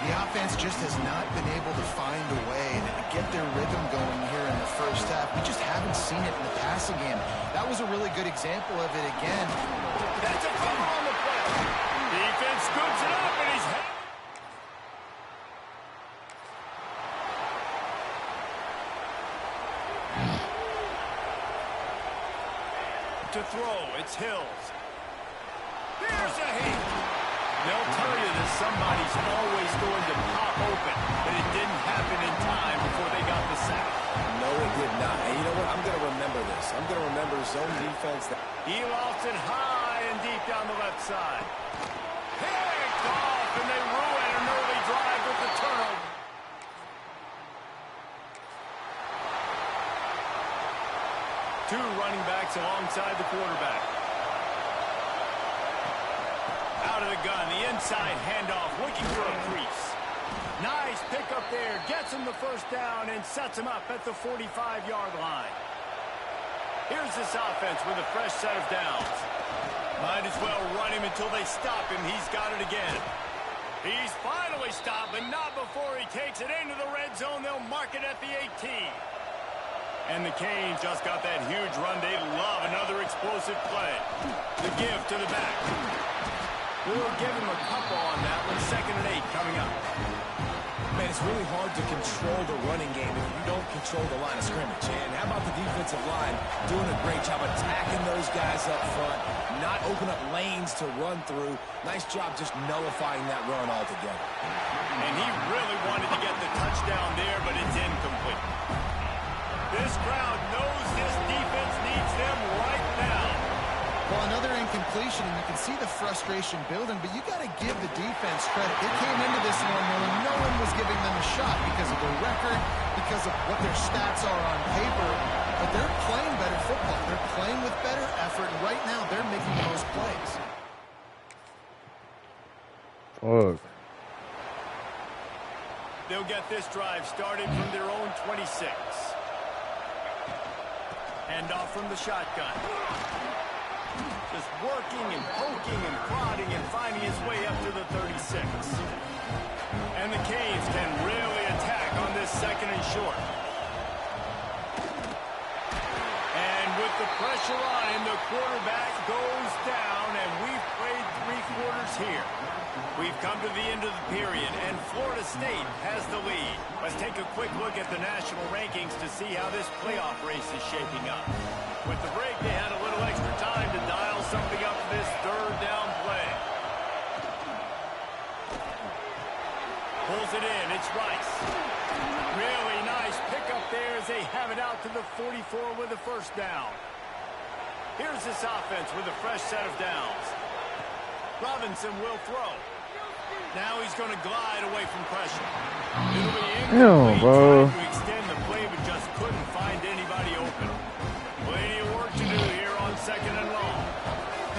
The offense just has not been able to find a way to get their rhythm going here in the first half. We just haven't seen it in the passing game. That was a really good example of it again. That's a fumble on the play. Defense scoops it up, and he's to throw. It's Hills. There's a hit. They'll tell you that somebody's always going to pop open, but it didn't happen in time before they got the sack. No, it did not. And you know what? I'm going to remember this. I'm going to remember zone defense. He lost it high and deep down the left side. Picked off, and they ruin an early drive with the turnover. Two running backs alongside the quarterback. Out of the gun, the inside handoff, looking for a crease. Nice pick up there, gets him the 1st down and sets him up at the 45-yard line. Here's this offense with a fresh set of downs. Might as well run him until they stop him. He's got it again. He's finally stopped, but not before he takes it into the red zone. They'll mark it at the 18. And the Canes just got that huge run. They love another explosive play. The give to the back. We'll give him a couple on that one. 2nd and 8 coming up. Man, it's really hard to control the running game if you don't control the line of scrimmage. And how about the defensive line doing a great job attacking those guys up front, not open up lanes to run through. Nice job just nullifying that run altogether. And he really wanted to get the touchdown there, but it's incomplete. This crowd knows this defense needs them right now. Well, another incompletion, and you can see the frustration building, but you got to give the defense credit. They came into this one knowing no one was giving them a shot because of their record, because of what their stats are on paper, but they're playing better football. They're playing with better effort, and right now they're making the most plays. Fuck. They'll get this drive started from their own 26. Hand off from the shotgun. Just working and poking and prodding and finding his way up to the 36. And the Canes can really attack on this 2nd and short. And with the pressure on him, the quarterback goes down, and we've played 3 quarters here. We've come to the end of the period, and Florida State has the lead. Let's take a quick look at the national rankings to see how this playoff race is shaping up. With the break, they had a little extra time to dial something up for this 3rd down play. Pulls it in, it's Rice. Really nice pickup there as they have it out to the 44 with a 1st down. Here's this offense with a fresh set of downs. Robinson will throw. Now he's going to glide away from pressure. It'll be incomplete, trying to extend the play, but just couldn't find anybody open. Plenty of work to do here on 2nd and long.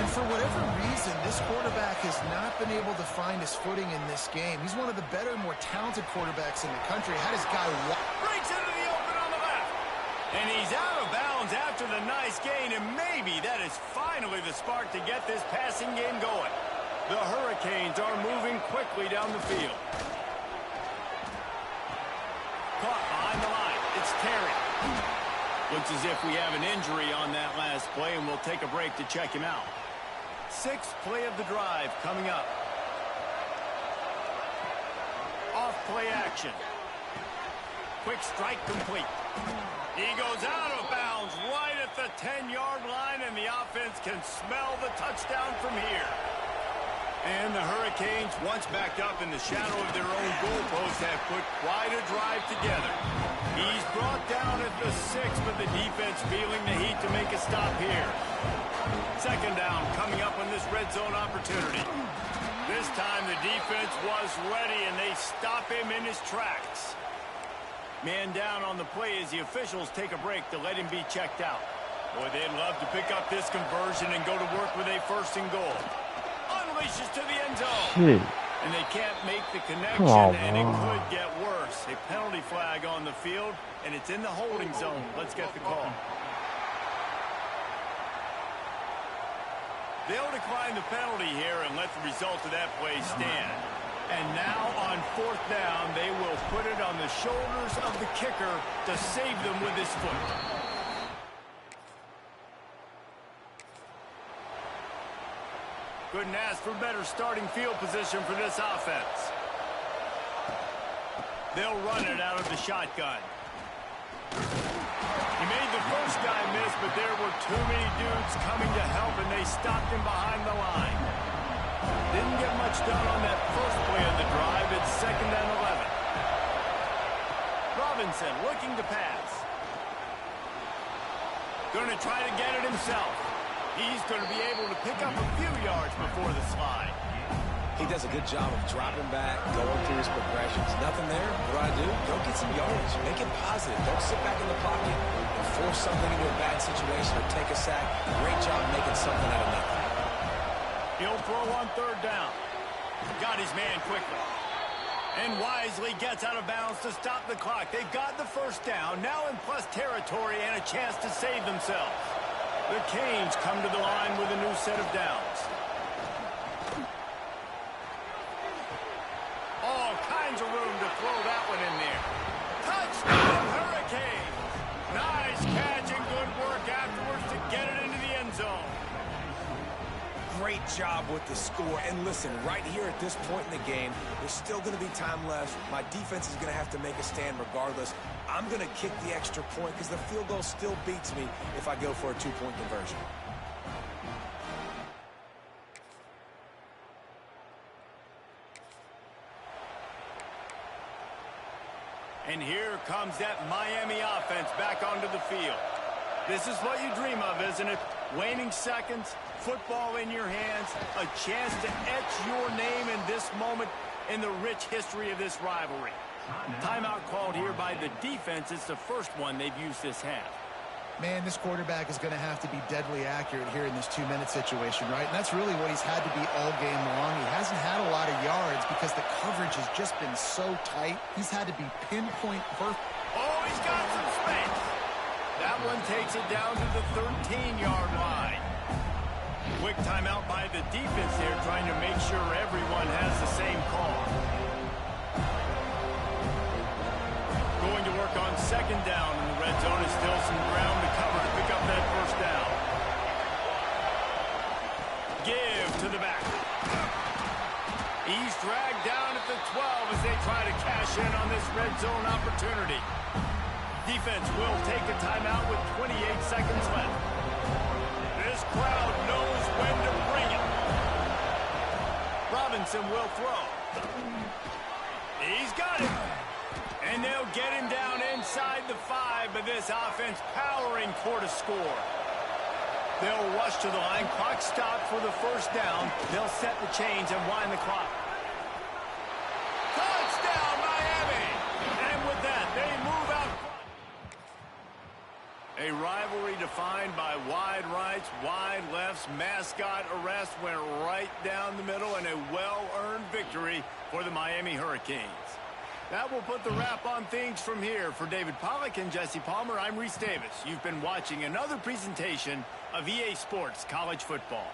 And for whatever reason, this quarterback has not been able to find his footing in this game. He's one of the better, more talented quarterbacks in the country. Had his guy breaks into the open on the left. And he's out of bounds after the nice gain, and maybe that is finally the spark to get this passing game going. The Hurricanes are moving quickly down the field. Caught behind the line. It's Terry. Looks as if we have an injury on that last play, and we'll take a break to check him out. 6th play of the drive coming up. Off play action. Quick strike complete. He goes out of bounds right at the 10-yard line, and the offense can smell the touchdown from here. And the Hurricanes, once backed up in the shadow of their own goalpost, have put quite a drive together. He's brought down at the 6, but the defense feeling the heat to make a stop here. Second down coming up on this red zone opportunity. This time the defense was ready, and they stop him in his tracks. Man down on the play as the officials take a break to let him be checked out. Boy, they'd love to pick up this conversion and go to work with a 1st and goal. Unleashes to the end zone. Shit. And they can't make the connection, and it could get worse. A penalty flag on the field, and it's in the holding zone. Let's get the call. They'll decline the penalty here and let the result of that play stand. And now on 4th down, they will put it on the shoulders of the kicker to save them with his foot. Couldn't ask for better starting field position for this offense. They'll run it out of the shotgun. He made the first guy miss, but there were too many dudes coming to help, and they stopped him behind the line. Didn't get much done on that first play of the drive. It's 2nd and 11. Robinson looking to pass. Going to try to get it himself. He's going to be able to pick up a few yards before the slide. He does a good job of dropping back, going through his progressions. Nothing there. What do? Go get some yardage. Make it positive. Don't sit back in the pocket and force something into a bad situation or take a sack. Great job making something out of nothing. He'll throw on 3rd down. Got his man quickly. And wisely gets out of bounds to stop the clock. They've got the 1st down, now in plus territory and a chance to save themselves. The Canes come to the line with a new set of downs. All kinds of room to throw that one in there. Touchdown, Hurricane! Nice catch and good work afterwards to get it into the end zone. Great job with the score. And listen, right here at this point in the game, there's still going to be time left. My defense is going to have to make a stand regardless. I'm going to kick the extra point because the field goal still beats me if I go for a 2-point conversion. And here comes that Miami offense back onto the field. This is what you dream of, isn't it? Waning seconds, football in your hands, a chance to etch your name in this moment in the rich history of this rivalry. Timeout called here by the defense. It's the first one they've used this half. Man, this quarterback is going to have to be deadly accurate here in this 2-minute situation, right? And that's really what he's had to be all game long. He hasn't had a lot of yards because the coverage has just been so tight. He's had to be pinpoint perfect. Oh, he's got some space. That one takes it down to the 13-yard line. Quick timeout by the defense there, trying to make sure everyone has the same call. Going to work on 2nd down in the red zone. Is still some ground to cover to pick up that 1st down. Give to the back. He's dragged down at the 12 as they try to cash in on this red zone opportunity. Defense will take a timeout with 28 seconds left. This crowd knows when to bring it. Robinson will throw. He's got it. And they'll get him down inside the 5, but this offense powering for to score. They'll rush to the line. Clock stopped for the 1st down. They'll set the chains and wind the clock. Touchdown, Miami! And with that, they move out front. A rivalry defined by wide rights, wide lefts. Mascot arrest went right down the middle, and a well-earned victory for the Miami Hurricanes. That will put the wrap on things from here. For David Pollack and Jesse Palmer, I'm Reese Davis. You've been watching another presentation of EA Sports College Football.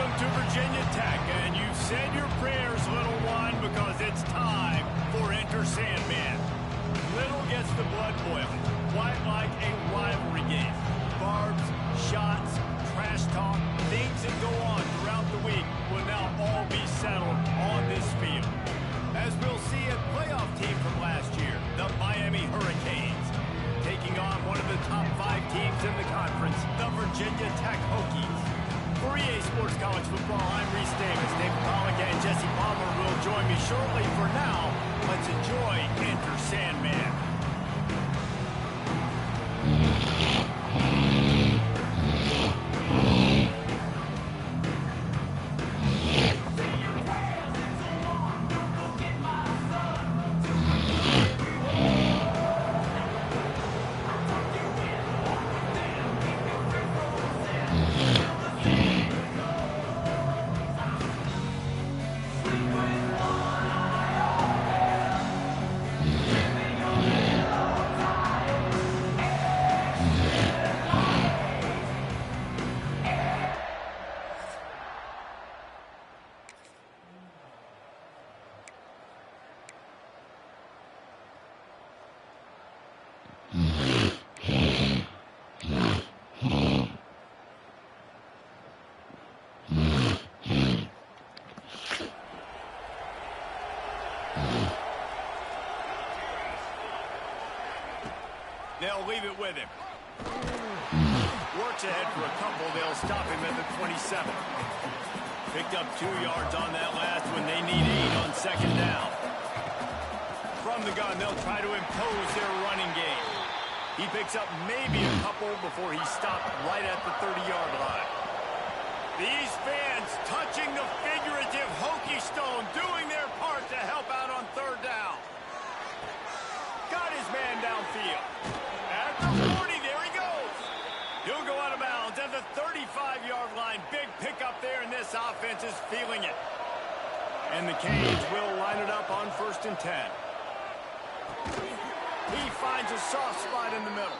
Welcome to Virginia Tech, and you've said your prayers, little one, because it's time for Enter Sandman. Little gets the blood boiling, quite like a rivalry game. Barbs, shots, trash talk, things that go on throughout the week will now all be settled on this field. As we'll see a playoff team from last year, the Miami Hurricanes, taking on one of the top 5 teams in the conference, the Virginia Tech Hokies. For EA Sports College Football, I'm Reese Davis. David Pollock and Jesse Palmer will join me shortly. For now, let's enjoy Enter Sandman. They'll leave it with him. Works ahead for a couple. They'll stop him at the 27. Picked up 2 yards on that last one. They need 8 on second down. From the gun, they'll try to impose their running game. He picks up maybe a couple before he's stopped right at the 30-yard line. These fans touching the figurative Hokie stone, doing their part to help out on third down. Got his man downfield. At the 40, there he goes. He'll go out of bounds at the 35-yard line. Big pickup there, and this offense is feeling it. And the Canes will line it up on 1st and 10. He finds a soft spot in the middle.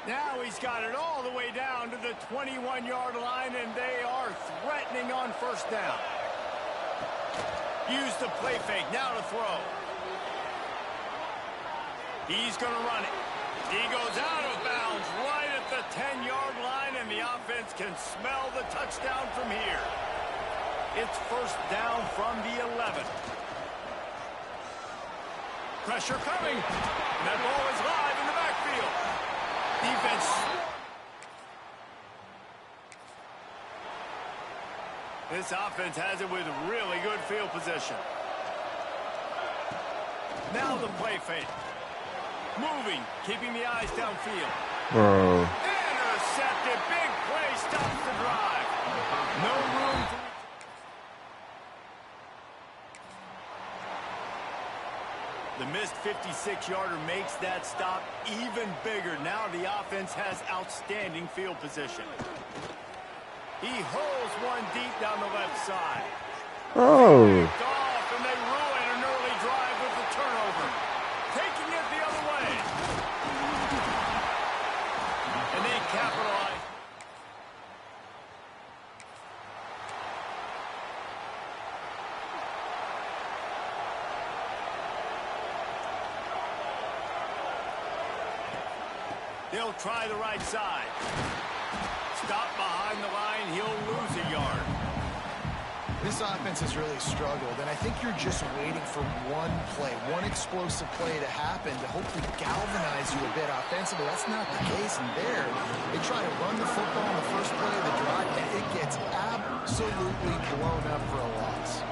Now he's got it all the way down to the 21-yard line, and they are threatening on 1st down. Use the play fake, now to throw. He's going to run it. He goes out of bounds right at the 10-yard line, and the offense can smell the touchdown from here. It's 1st down from the 11. Pressure coming. And that ball is live in the backfield. Defense. This offense has it with really good field position. Now the play fake. Moving, keeping the eyes downfield. Bro. Intercepted. Big play stops the drive. No room to... The missed 56-yarder makes that stop even bigger. Now the offense has outstanding field position. He holds one deep down the left side. Oh. Off, and they ruin an early drive with the turnover. Taking it the other way. And they capitalize. They'll try the right side. Stop behind the line. He'll lose a yard. This offense has really struggled, and I think you're just waiting for one play, one explosive play to happen to hopefully galvanize you a bit offensively. That's not the case in there. They try to run the football on the first play of the drive, and it gets absolutely blown up for a loss.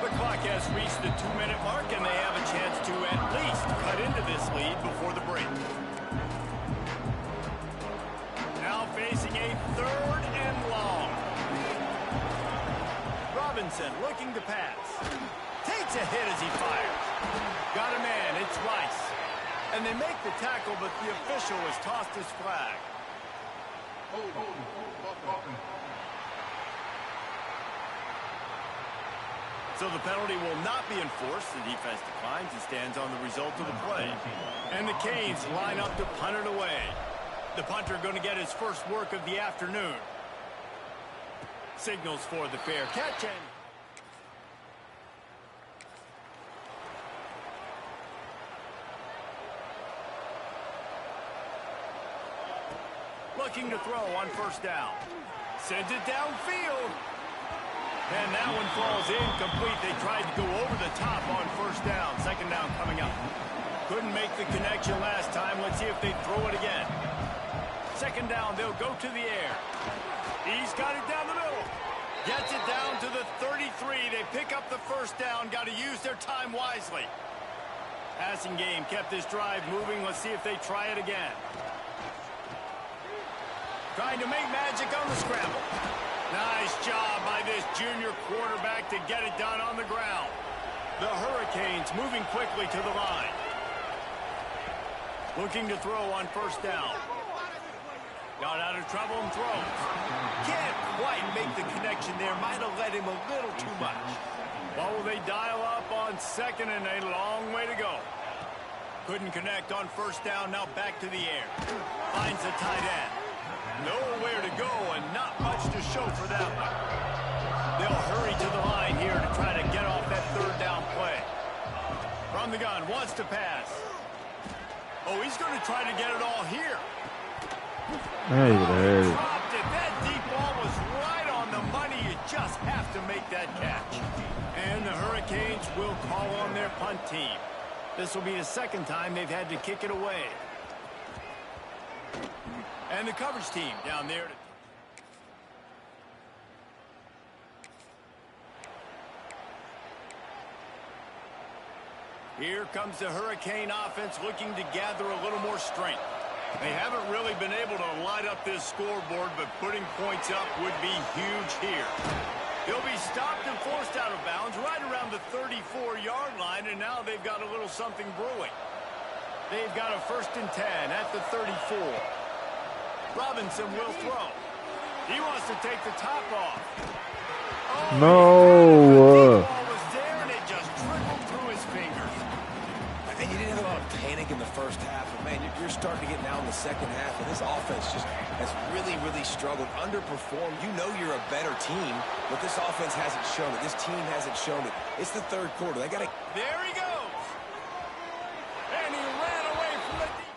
The clock has reached the 2-minute mark, and they have a chance to at least cut into this lead before the break. Now facing a 3rd and long. Robinson looking to pass. Takes a hit as he fires. Got a man, it's Rice. And they make the tackle, but the official has tossed his flag. So the penalty will not be enforced. The defense declines and stands on the result of the play. And the Canes line up to punt it away. The punter going to get his first work of the afternoon. Signals for the fair catch. And looking to throw on first down. Sends it downfield. And that one falls incomplete. They tried to go over the top on first down. Second down coming up. Couldn't make the connection last time. Let's see if they throw it again. Second down, they'll go to the air. He's got it down the middle. Gets it down to the 33. They pick up the first down. Got to use their time wisely. Passing game kept this drive moving. Let's see if they try it again. Trying to make magic on the scramble. Nice job by this junior quarterback to get it done on the ground. The Hurricanes moving quickly to the line. Looking to throw on first down. Got out of trouble and throws. Can't quite make the connection there. Might have let him a little too much. What will they dial up on second and a long way to go? Couldn't connect on first down. Now back to the air. Finds the tight end. Nowhere to go and not much to show for that one. They'll hurry to the line here to try to get off that third down play. From the gun, wants to pass. Oh, he's going to try to get it all here. Hey, there. Dropped it. That deep ball was right on the money. You just have to make that catch. And the Hurricanes will call on their punt team. This will be the second time they've had to kick it away. And the coverage team down there. Here comes the Hurricane offense looking to gather a little more strength. They haven't really been able to light up this scoreboard, but putting points up would be huge here. They'll be stopped and forced out of bounds right around the 34-yard line, and now they've got a little something brewing. They've got a 1st and 10 at the 34. Robinson will throw. He wants to take the top off. Oh, no. The ball was there, and it just trickled through his fingers. And you didn't have a lot of panic in the first half, but man, you're starting to get now in the second half, and this offense just has really, really struggled, underperformed. You know you're a better team, but this offense hasn't shown it. This team hasn't shown it. It's the third quarter. They got to. There he goes. And he ran away from the deep.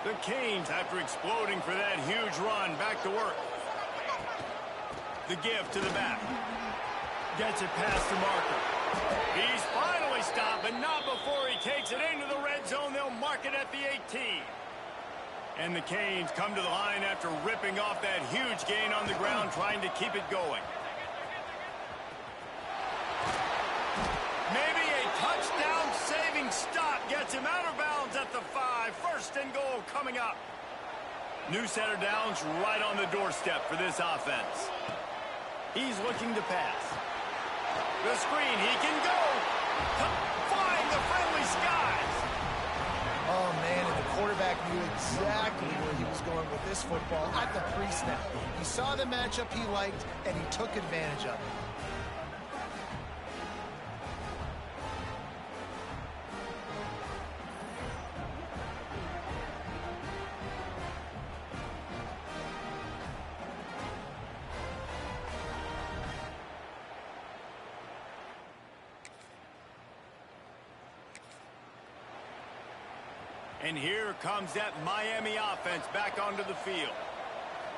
The Canes, after exploding for that huge run, back to work. The give to the back. Gets it past the marker. He's finally stopped, but not before he takes it into the red zone. They'll mark it at the 18. And the Canes come to the line after ripping off that huge gain on the ground, trying to keep it going. Maybe a touchdown-saving stop gets him out of bounds at the 5. 1st and goal coming up. New set of downs right on the doorstep for this offense. He's looking to pass. The screen, he can go. Flying the friendly skies. Oh, man, and the quarterback knew exactly where he was going with this football at the pre-snap. He saw the matchup he liked, and he took advantage of it. And here comes that Miami offense back onto the field.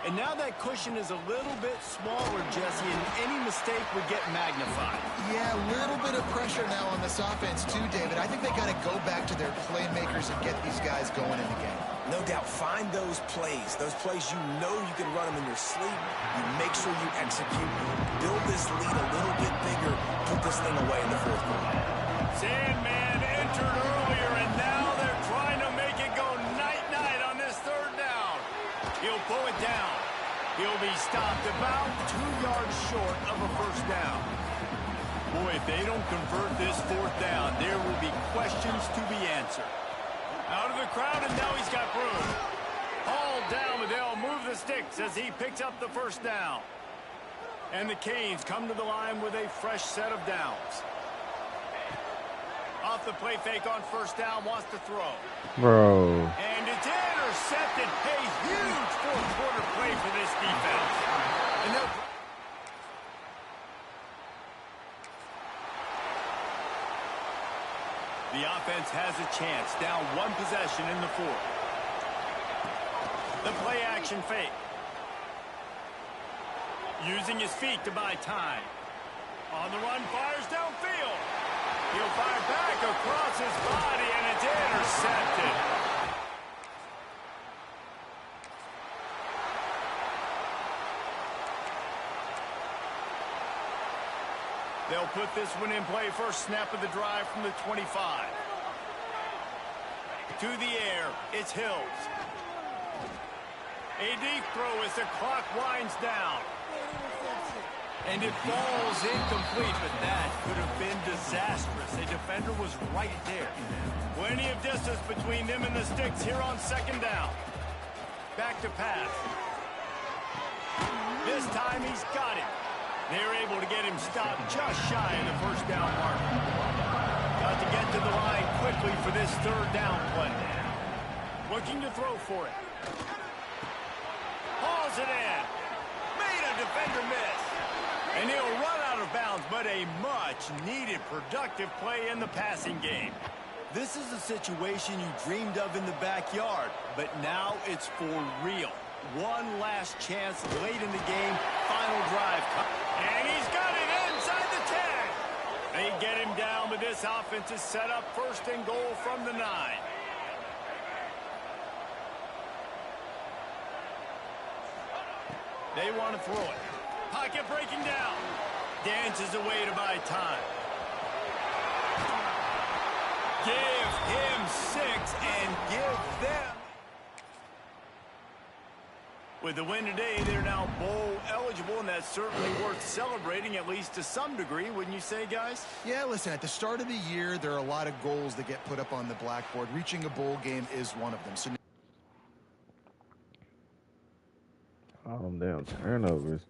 And now that cushion is a little bit smaller, Jesse, and any mistake would get magnified. Yeah, a little bit of pressure now on this offense too, David. I think they got to go back to their playmakers and get these guys going in the game. No doubt, find those plays you know you can run them in your sleep. You make sure you execute, build this lead a little bit bigger, put this thing away in the fourth quarter. Sandman entered earlier, and now they're trying to make it go night-night on this third down. He'll pull it down. He'll be stopped about 2 yards short of a first down. Boy, if they don't convert this fourth down, there will be questions to be answered. Out of the crowd, and now he's got room. Hauled down, but they'll move the sticks as he picks up the first down. And the Canes come to the line with a fresh set of downs. Off the play fake on first down, wants to throw. Bro. And it's intercepted making a huge fourth-quarter play for this defense. And the offense has a chance, down one possession in the fourth. The play-action fake. Using his feet to buy time. On the run, fires downfield. He'll fire back across his body, and it's intercepted. They'll put this one in play. First snap of the drive from the 25. To the air, it's Hills. A deep throw as the clock winds down. And it falls incomplete, but that could have been disastrous. A defender was right there. Plenty of distance between them and the sticks here on second down. Back to pass. This time he's got it. They're able to get him stopped just shy of the first down mark. Got to get to the line quickly for this third down play. Looking to throw for it. Hauls it in. Made a defender miss. And he'll run out of bounds, but a much-needed productive play in the passing game. This is a situation you dreamed of in the backyard, but now it's for real. One last chance late in the game, final drive. And he's got it inside the 10. They get him down, but this offense is set up first and goal from the 9. They want to throw it. Pocket breaking down. Dances away to buy time. Give him 6 and give them. With the win today, they're now bowl eligible, and that's certainly worth celebrating, at least to some degree, wouldn't you say, guys? Yeah, listen, at the start of the year, there are a lot of goals that get put up on the blackboard. Reaching a bowl game is one of them. So all them damn turnovers.